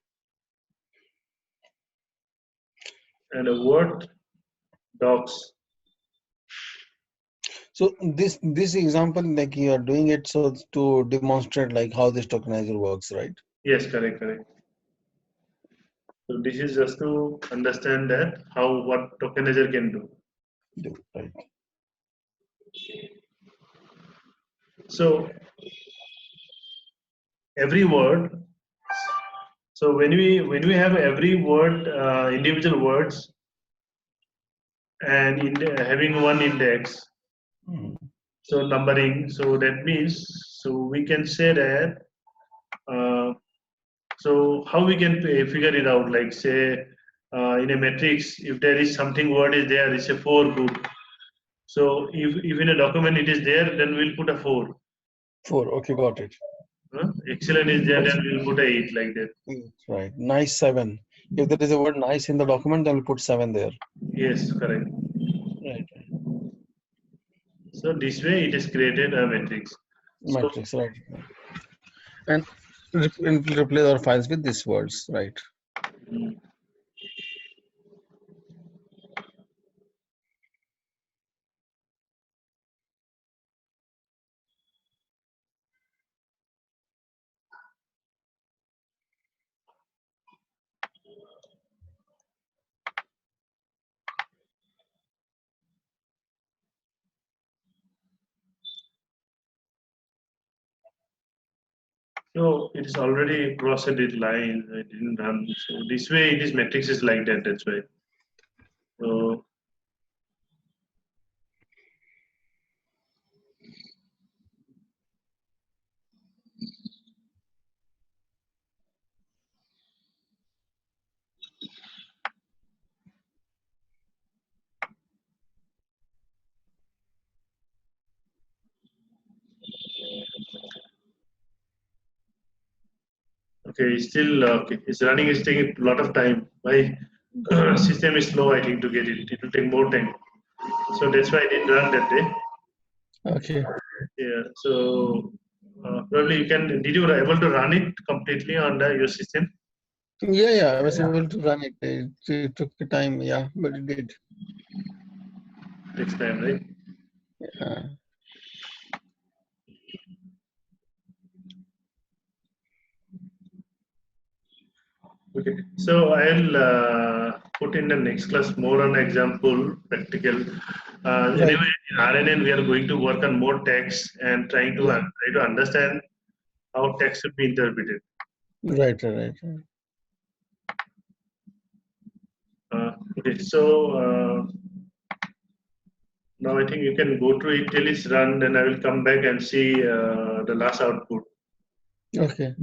And a word docs. So this example, like you are doing it so to demonstrate like how this tokenizer works, right? Yes, correct, correct. So this is just to understand that how what tokenizer can do. Right. So every word. So when we have every word individual words and having one index, Mm. so numbering. So that means so we can say that. Uh, so how we can figure it out? Like say in a matrix, if there is something word is there, it's a 4 good. So if in a document it is there, then we'll put a 4. 4, okay, got it. Excellent is there, Nice. then we'll put a 8 like that. Right. Nice 7. If there is a word nice in the document, then we'll put 7 there. Yes, correct. Right. So this way it is created a matrix. So, Matrix, right. And and replace our files with these words, right? mm, so it is already crossed its line. I didn't run. So this way, this matrix is like that. That's why. So okay, still okay. It's running. It's taking a lot of time. My system is slow. I think to get it. It will take more time. So that's why I didn't run that day. Okay. Yeah. So probably you can. Did you were able to run it completely on your system? Yeah, I was able to run it. It took time, yeah, but it did. Next time, right? Uh, Okay. So I'll put in the next class more on example practical. right, Anyway, in RNN we are going to work on more text and trying to yeah, try to understand how text should be interpreted. right. Okay. So now I think you can go through it till it's run. Then I will come back and see the last output. Okay,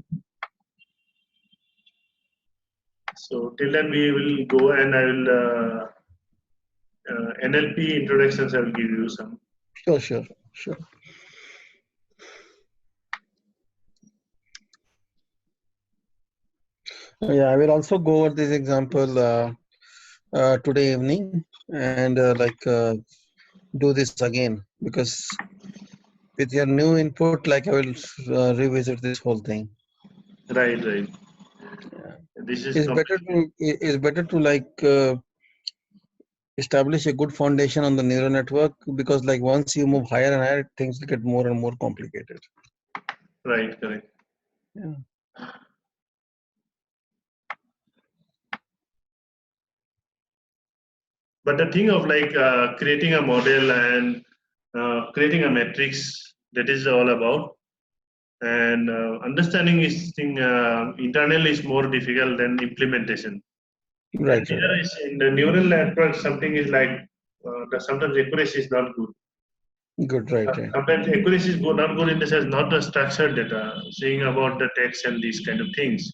So till then we will go and I will NLP introductions. I will give you some. sure. Yeah, I will also go over this example today evening and do this again because with your new input, like I will revisit this whole thing. Right, right. Yeah. This is It's better completely to it's better to establish a good foundation on the neural network because like once you move higher and higher, things get more and more complicated. right, correct. Yeah. But the thing of like creating a model and creating a matrix, that is all about. And understanding is thing internal is more difficult than implementation. And Right. here is in the neural network, something is like sometimes accuracy is not good. Good. Right. Sometimes accuracy is good, not good in the sense not the structured data, saying about the text and these kind of things.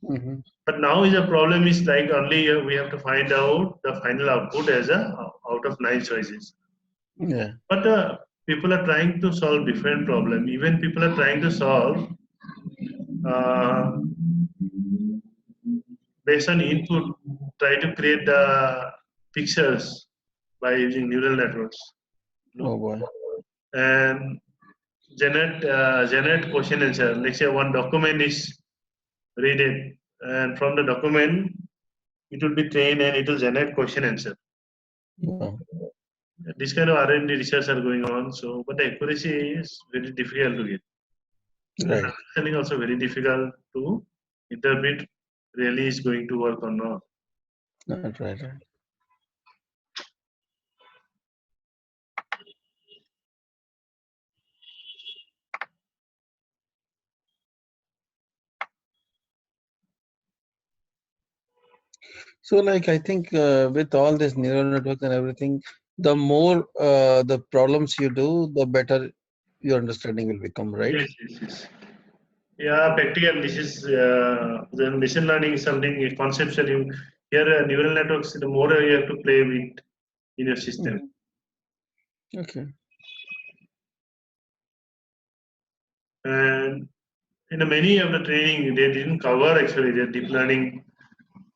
Hmm. But now is a problem is like only we have to find out the final output as a out of 9 choices. Yeah. But people are trying to solve different problem. Even people are trying to solve uh, based on input, try to create the pictures by using neural networks. You Oh know, boy. and generate question answer. Let's say one document is read it, and from the document it will be trained and it will generate question answer. Wow. This kind of R&D research are going on. So, but the accuracy is very difficult to get. And Right. understanding also very difficult to interpret really is going to work or not. Right. So like I think with all this neural networks and everything, the more the problems you do, the better your understanding will become, right? Yes. Yeah, practical. This is the machine learning is something conceptual. Here, neural networks. The more you have to play with in your system, Mhm. Okay. and in the many of the training they didn't cover actually the deep learning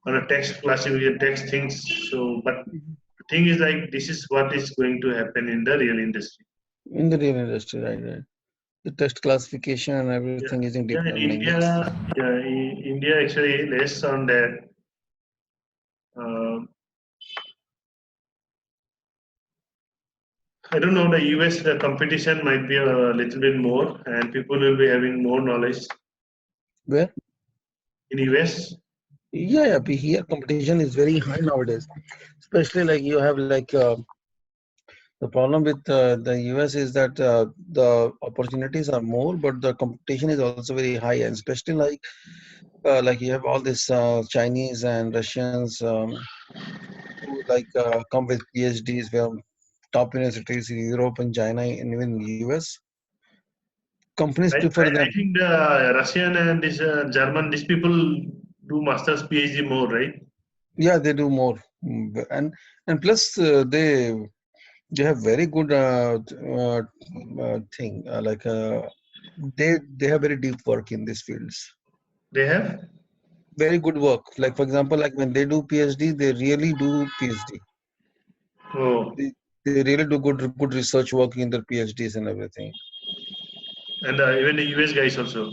on a text classification text things. So, but Mhm. the thing is like this is what is going to happen in the real industry. In the real industry, right. the test classification and Yeah, everything using deep yeah. In learning. India, Yes. yeah, in India actually less on that. Um I don't know. The US, the competition might be a little bit more, and people will be having more knowledge. Where? In US, Yeah, yeah. Here competition is very high nowadays. Especially like you have like the problem with the US is that the opportunities are more, but the competition is also very high, and especially like you have all this Chinese and Russians who like come with PhDs from top universities in Europe and China and even US. Companies prefer I them. think the Russian and this German, these people do masters PhD more, right? Yeah, they do more. And plus they have very good thing like they have very deep work in these fields. They have. Very good work. Like for example, like when they do PhD, they really do PhD. Oh, They, they really do good research work in their PhDs and everything. and even the US guys also.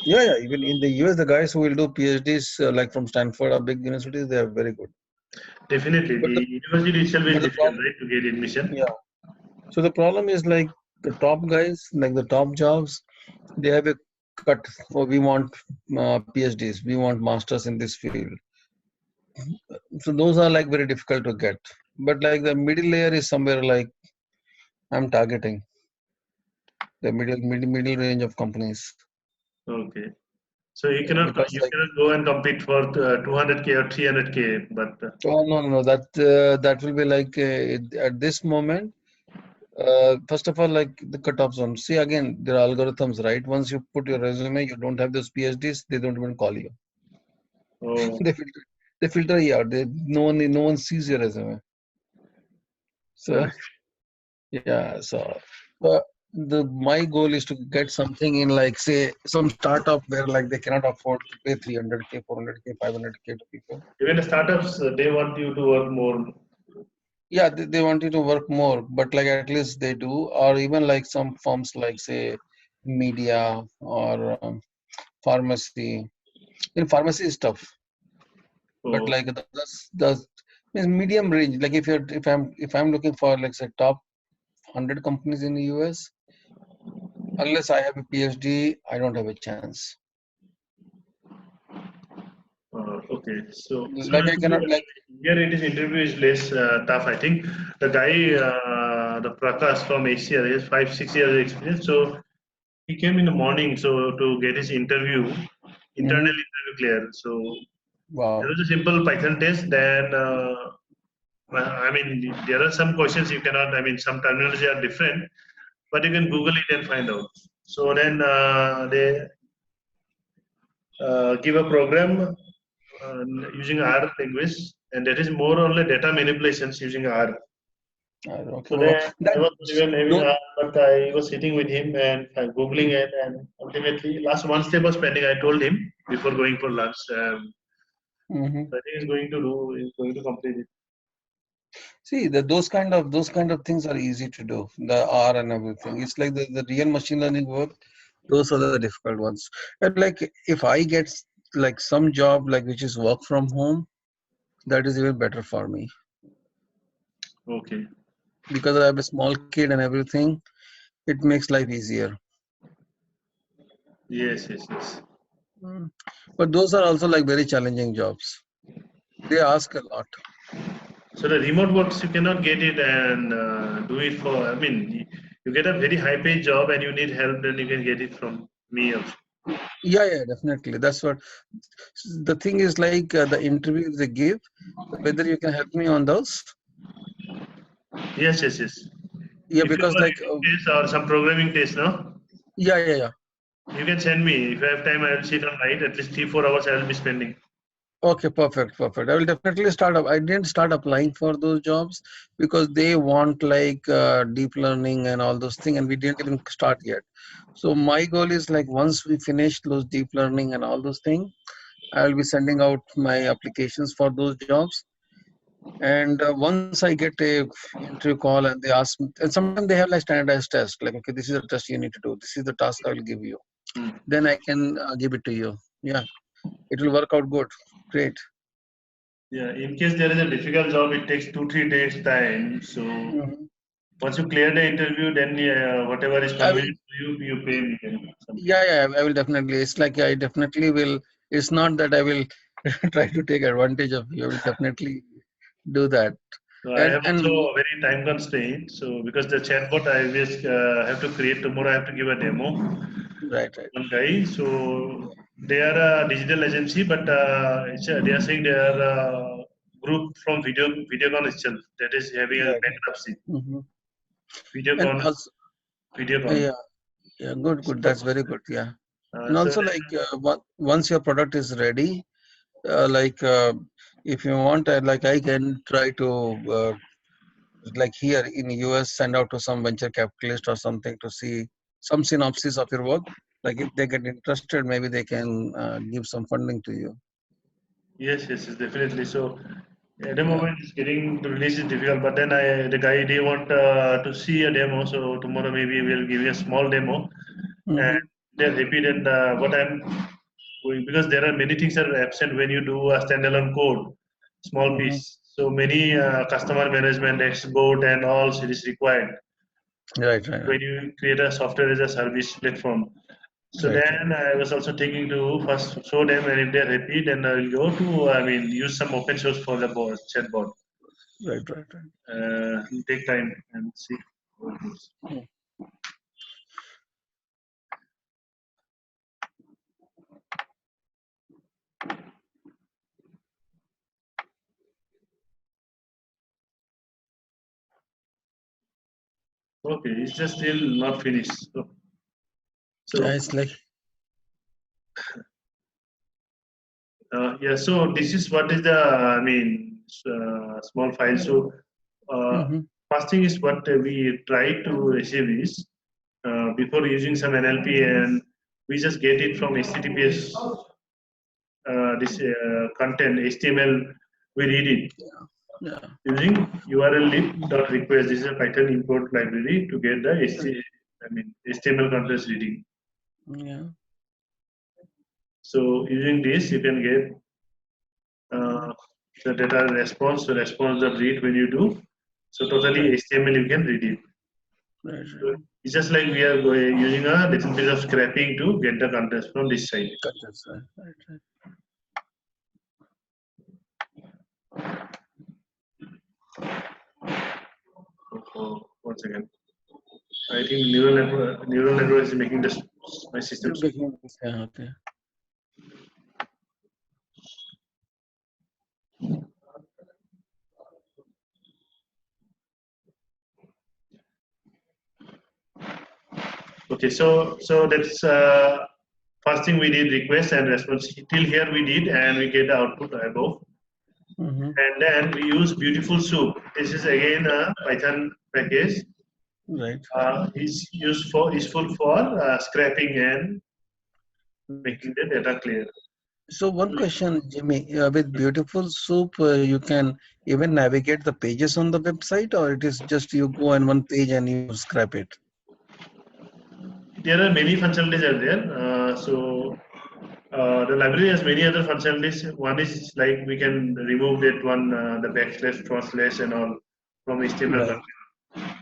Yeah, yeah. Even in the US, the guys who will do PhDs like from Stanford or big universities, they are very good. Definitely, But the the university itself is but the difficult, problem, right, to get admission. yeah. So the problem is like the top guys, like the top jobs, they have a cut. Oh, we want PhDs, we want masters in this field. So those are like very difficult to get. But like the middle layer is somewhere like I'm targeting the middle range of companies. Okay, so you Yeah, cannot because you like cannot go and compete for 200K or 300K, but oh no that will be like at this moment. First of all, like the cutoff zone. See again, there are algorithms, right? Once you put your resume, you don't have those PhDs, they don't even call you. oh, They filter, they filter you out. No one sees your resume. So correct. yeah, so the my goal is to get something in like say some startup where like they cannot afford to pay 300K, 400K, 500K to people. Even the startups, they want you to work more. Yeah, they want you to work more, but like at least they do, or even like some firms like say media or pharmacy. In pharmacy is tough, but Oh, like the means medium range. Like if I'm looking for like say top 100 companies in the US, unless I have a PhD, I don't have a chance. okay. So Like I cannot like here it is interview is less tough. I think the guy, the Prakash from Asia, he has 5 6 years experience. So he came in the morning so to get his internal hmm interview clear. So there wow. was a simple Python test. Then I mean there are some questions you cannot. I mean some terminology are different, but you can Google it and find out. So then they give a program using R language, and that is more only data manipulations using R. Okay, So well, then that I was even having don't. R, but I was sitting with him and googling it, and ultimately last one step was pending. I told him before going for lunch. Mhm. I think he's going to do. He's going to complete it. See, those kind of things are easy to do. The R and everything. It's like the real machine learning work. Those are the difficult ones. And like if I get like some job like which is work from home, that is even better for me Okay. because I have a small kid and everything. It makes life easier. Yes, yes, yes. Mm. But those are also like very challenging jobs. They ask a lot. So the remote works you cannot get it and do it for. I mean, you get a very high paid job and you need help, then you can get it from me also. Yeah, yeah, definitely. That's what the thing is like the interviews they give, whether you can help me on those. Yes, yes, yes. Yeah, If you because have a like writing test or some programming test, no, yeah, yeah, yeah. you can send me. If I have time, I will sit on night. At least 3 4 hours I will be spending. Okay, perfect, perfect. I will definitely start up. I didn't start applying for those jobs because they want like deep learning and all those things, and we didn't even start yet. So my goal is like once we finish those deep learning and all those things, I will be sending out my applications for those jobs. And once I get a interview call and they ask me, and sometimes they have like standardized tests, like, okay, this is the test you need to do. This is the task I will give you. Hmm. Then I can give it to you. Yeah, it will work out good. Great. Yeah, in case there is a difficult job, it takes 2-3 days time. So Mhm. once you clear the interview, then whatever is I will, convenient to you, you pay me then something. yeah, I will definitely. It's like I definitely will. It's not that I will try to take advantage of you. I will definitely do that. So I have also And a very time constraint. So because the chatbot I will have to create tomorrow, I have to give a demo. right, right, One guy. So they are a digital agency, but they are saying they are a group from Videocon itself that is having a right, right. bankruptcy. Hmm. And Videocon, also, Videocon. yeah, yeah, good, good. So, That's very good. Yeah. And so also, like, once your product is ready, like, if you want, like, I can try to, like, here in US, send out to some venture capitalist or something to see some synopsis of your work. Like, if they get interested, maybe they can give some funding to you. yes, definitely. So at the Yeah. moment, it's getting to release is difficult. But then the guy they want to see a demo. So tomorrow maybe we'll give you a small demo, and Mm-hmm. they're happy. Then what I'm going, because there are many things are absent when you do a standalone code, small Mm-hmm. piece. So many customer management, export, and all is required Right, right, when right, you create a software as a service platform. So right, right, then I was also thinking to first show them, and if they're happy, then I'll go to, I mean, use some open source for the chatbot. right, right, right. Take time and see how it goes. Mm. Okay, it's just still not finished. Yeah, So, it's like, yeah, so this is what is the, I mean, small file. So, uh, mm-hmm. first thing is what we try to receive is before using some NLP, and we just get it from HTTPS, this content, HTML, we read it Yeah, using URL lib.request. This is a Python import library to get the HTML contents reading. yeah. So using this, you can get Mm. uh, the data response, the response of read when you do. So totally Right, HTML, you can read it. right, So right. it's just like we are using a little bit of scraping to get the contents from this side. Context, right, right, right. So once again, I think neural network is making this my system. You're making this, yeah, okay. Okay, so that's first thing we did request and response. Till here we did, and we get the output above. Mm-hmm. And then we use beautiful soup. This is again a Python package. Right, Is useful for scraping and right. making the data clear. So one question, Jimmy, with Beautiful Soup, you can even navigate the pages on the website, or it is just you go on one page and you scrap it? There are many functionalities are there. The library has many other functionalities. One is like we can remove that one, the backslash, forward slash, and all from HTML Right, content.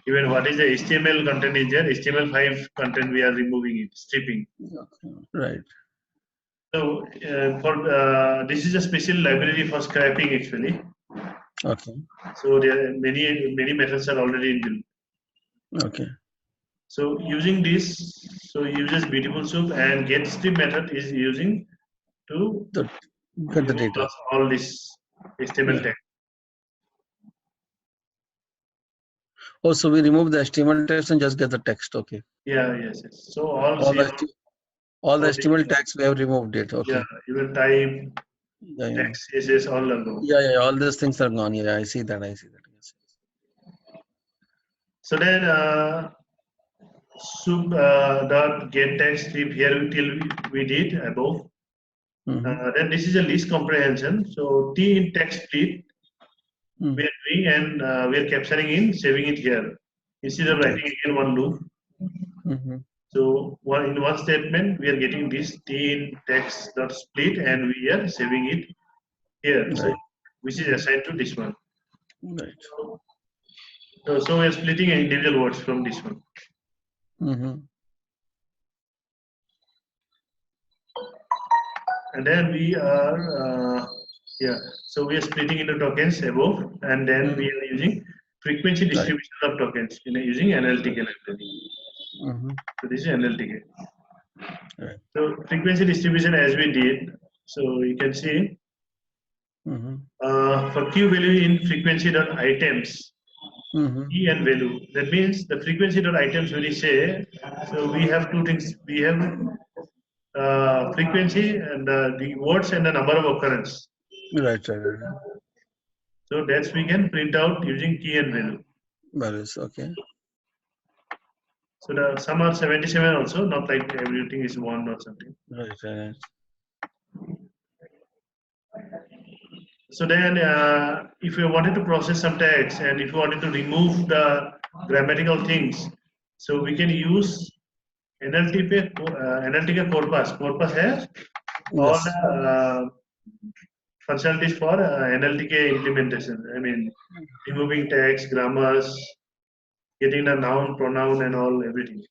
Even what is the HTML content is there, HTML5 content we are removing it, stripping. okay. Right, So for this is a special library for scraping actually. okay, So there are many methods are already inbuilt. okay. So using this, so uses beautiful soup, and get strip method is using to The, get the remove data. all this HTML Yeah. tag. Also, we remove the HTML text and just get the text. Okay. Yes. So all All see the all the all HTML the, tags we have removed it. yeah, Okay. even type, Yeah, yeah. text, CSS, all are gone. Yeah, yeah. All these things are gone. Yeah, I see that. I see that. Yes. So then soup dot get text strip here till we did above. Mm-hmm. Then this is a list comprehension. So T in text split we are doing, and we are capturing in, saving it here. Instead of writing again one loop. So in one statement, we are getting this t in text dot split, and we are saving it here. So which is assigned to this one. Right. So we are splitting individual words from this one. And then we are, so we are splitting into tokens above, and then we are using frequency distribution of tokens using NLTK library. So this is NLTK. Right. So frequency distribution as we did, so you can see for Q value in frequency dot items, key and value. That means the frequency dot items when we say, so we have two things. We have frequency and the words and the number of occurrence. Right. So that's we can print out using key and value. Values. Okay. So the some are 77 also, not like everything is 1 or something. Right. So then if you wanted to process some text and if you wanted to remove the grammatical things, so we can use NLTK corpus. Corpus has all the functionalities for NLTK implementation. I mean, removing text, grammars, getting the noun, pronoun, and all everything.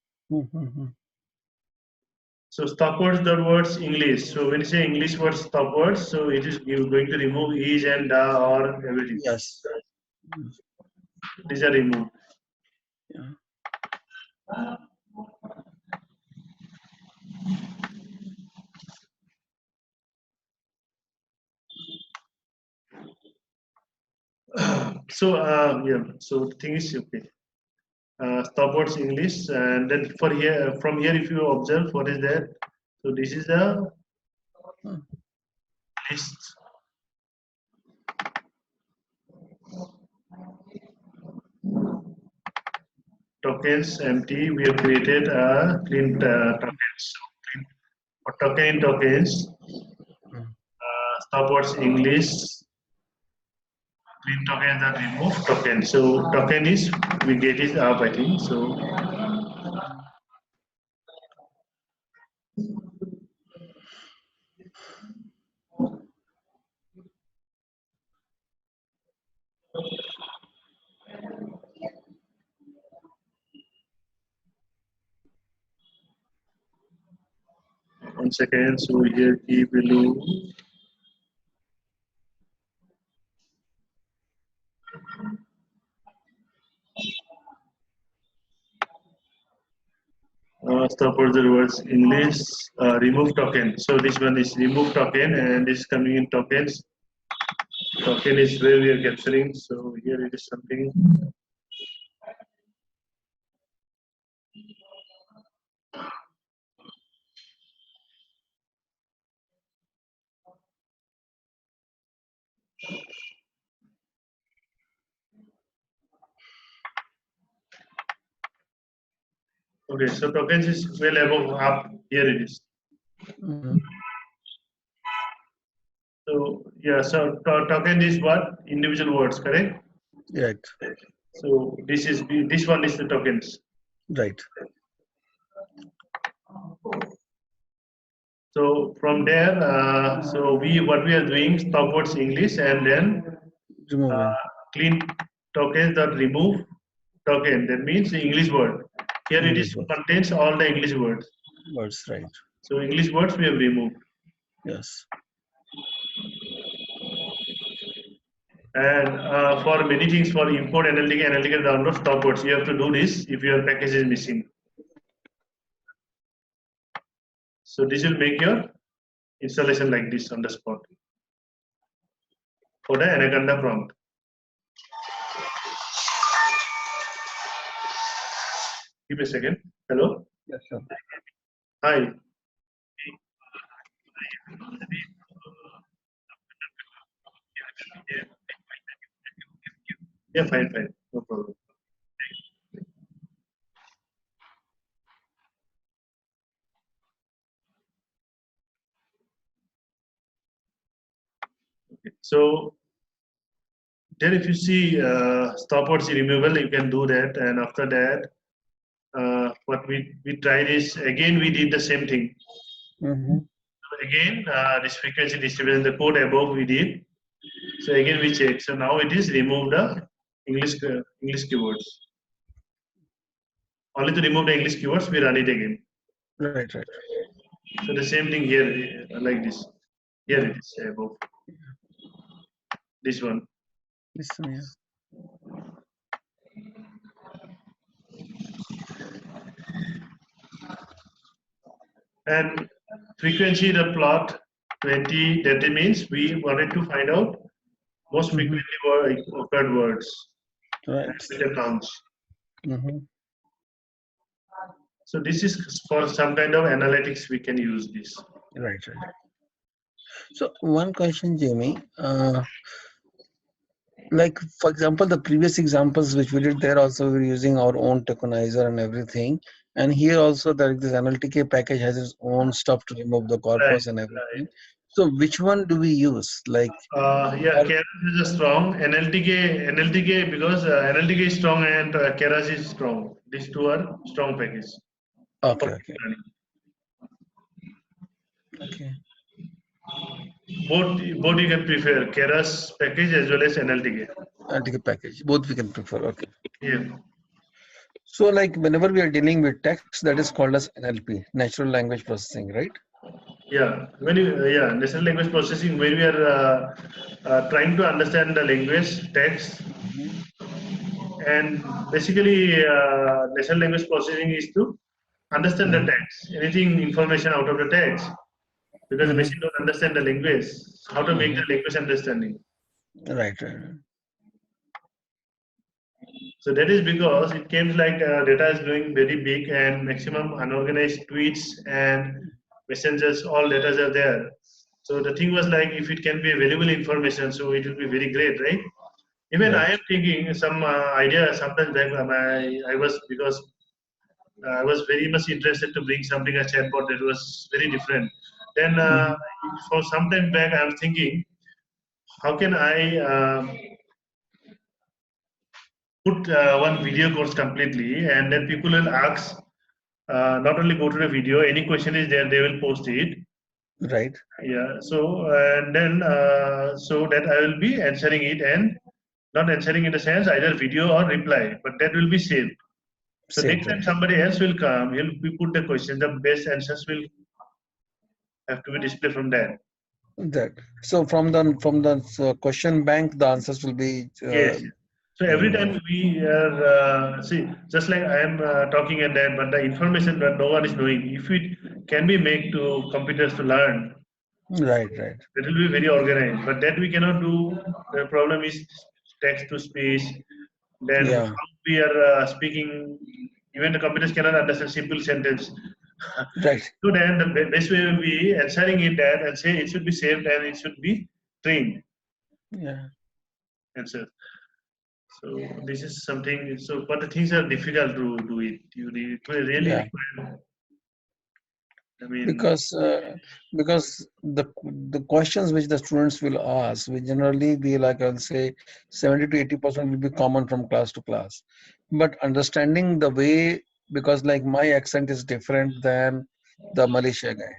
So stop words, dot words, English. So when you say English words, stop words, so it is you're going to remove is and or everything. Yes. These are removed. Yeah. So so the thing is okay. Stop words English, and then for here from here, if you observe what is there, so this is a list. Tokens empty. We have created a clean tokens. So for token in tokens, stop words English. Clean tokens and remove token. So token is we get it up, I think. So one second. So here key below. Stop for the words English, remove token. So this one is remove token, and this is coming in tokens. Token is where we are capturing. So here it is something. Okay, so tokens is well above up. Here it is. So yeah, so token is what individual words, correct? Right. So this one is the tokens. Right. So from there, so what we are doing stop words English and then Removing. clean tokens that remove token. That means the English word. Here it is contains all the English words. Words, right. So English words we have removed. Yes. And for many things, for import NLTK download stop words, you have to do this if your package is missing. So this will make your installation like this on the spot for the Anaconda prompt. Give me a second. Hello? Yes, sir. Hi. Yeah, fine. No problem. Okay. So Then if you see stopwatch removal, you can do that. And after that, what we tried is again we did the same thing. Mm-hmm. So again, this frequency distribution, the code above we did. So again we check. So now it is remove the English keywords. Only to remove the English keywords, we run it again. Right, right. So the same thing here, like this. Here it is above. This one. Listen, yeah. And frequency the plot 20, that means we wanted to find out most Mm-hmm. frequently occurred words Right. with the counts. Mm-hmm. So this is for some kind of analytics we can use this. Right, right. So one question, Jamie. Like for example, the previous examples which we did there also we're using our own tokenizer and everything. And here also that this NLTK package has its own stuff to remove the Right, corpus and right. everything. So which one do we use? Like, Yeah, or keras is a strong NLTK because NLTK is strong and keras is strong. These two are strong packages for okay, okay, deep learning. okay. Both you can prefer keras package as well as NLTK. NLTK package. Both we can prefer. Okay. Yeah. So like whenever we are dealing with text, that is called as NLP, natural language processing, right? Yeah, when you natural language processing, when we are trying to understand the language text, Mm-hmm. and basically natural language processing is to understand the text, anything information out of the text, because the Mm-hmm. machine don't understand the language. How to make Mm-hmm. the language understanding? Right, right. So that is because it came like data is growing very big and maximum unorganized tweets and messengers, all data are there. So the thing was like if it can be valuable information, so it will be very great, right? Even I Right. am thinking some idea sometimes back I was because I was very much interested to bring something a chatbot that was very different. Then Mm-hmm. for some time back I am thinking how can I put one video course completely and then people will ask not only go to the video, any question is there, they will post it. Right. Yeah, so and then so that I will be answering it and not answering in the sense either video or reply, but that will be saved. So Saved, next time right. somebody else will come, he'll be put the question, the best answers will have to be displayed from that. That. So from the question bank, the answers will be Yes. So every given. time we are see, just like I am talking and that, but the information that no one is knowing, if it can be made to computers to learn, Right, right. that will be very organized. But that we cannot do. The problem is text to speech. Then Yeah. how we are speaking, even the computers cannot understand simple sentence. Right. So then the best way will be answering it that and say it should be saved and it should be trained Yeah. answer. So this is something. So but the things are difficult to do it. You really Yeah. require. I mean, Because the questions which the students will ask will generally be like I'll say 70 to 80% will be common from class to class. But understanding the way because like my accent is different than the Malaysia guy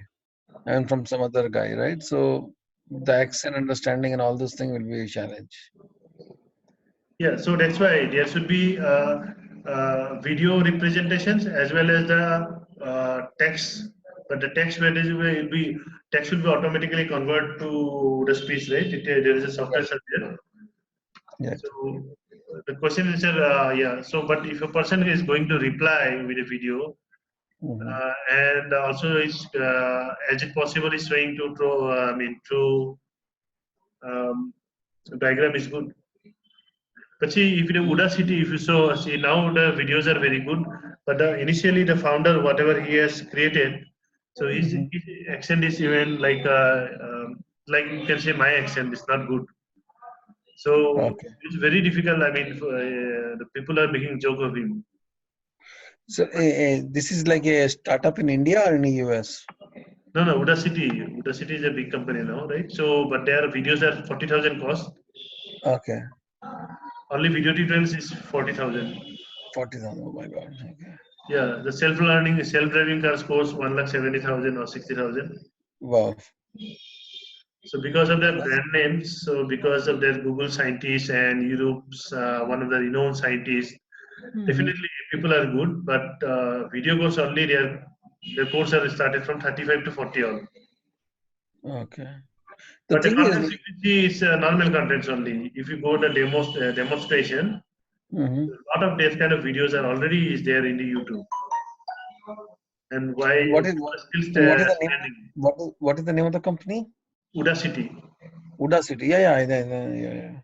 and from some other guy, right? So the accent understanding and all those things will be a challenge. yeah. So that's why there should be video representations as well as the text. But the text will be text will be automatically convert to the speech, right? There is a software Right. there. Right. So the question is, yeah. So, but if a person is going to reply with a video, Hmm. and also is, as it possible, is trying to throw, I mean, through diagram is good. But see, if in Udacity, if you saw, see now the videos are very good, but initially the founder, whatever he has created, so Hmm. his accent is even like you can say my accent is not good. So Okay. it's very difficult. I mean, the people are making joke of him. So this is like a startup in India or in the US? No, no, Udacity. Udacity is a big company now, right? So, but their videos are 40,000 cost. Okay. Only video tutorials is 40,000. 40,000. Oh my God. Okay. Yeah, the self-learning, self-driving cars cost 1,70,000 or 60,000. Wow. So because of their That's, brand names, so because of their Google scientists and Europe's one of the renowned scientists, Mhm. definitely people are good. But video course only their course are started from 35 to 40 all. Okay. The But the thing is, contents if you see is normal contents only. If you go the demonstration, mhm. a lot of these kind of videos are already is there in the YouTube. And why And what is people what? are still And what is the name of standing? what is the name of the company? Udacity. Udacity. Yeah.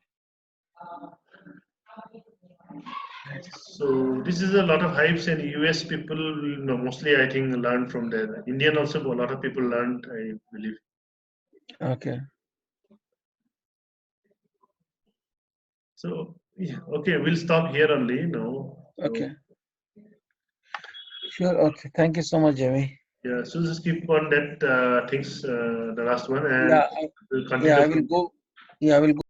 So this is a lot of hypes, and US people mostly I think learn from there. Indian also a lot of people learned, I believe. Okay. So yeah, okay, we'll stop here only. No, so Okay. Sure. Okay. Thank you so much, Jamie. yeah, so just keep on that things, the last one, and Yeah. we'll Yeah. continue I will from. go. Yeah. I will go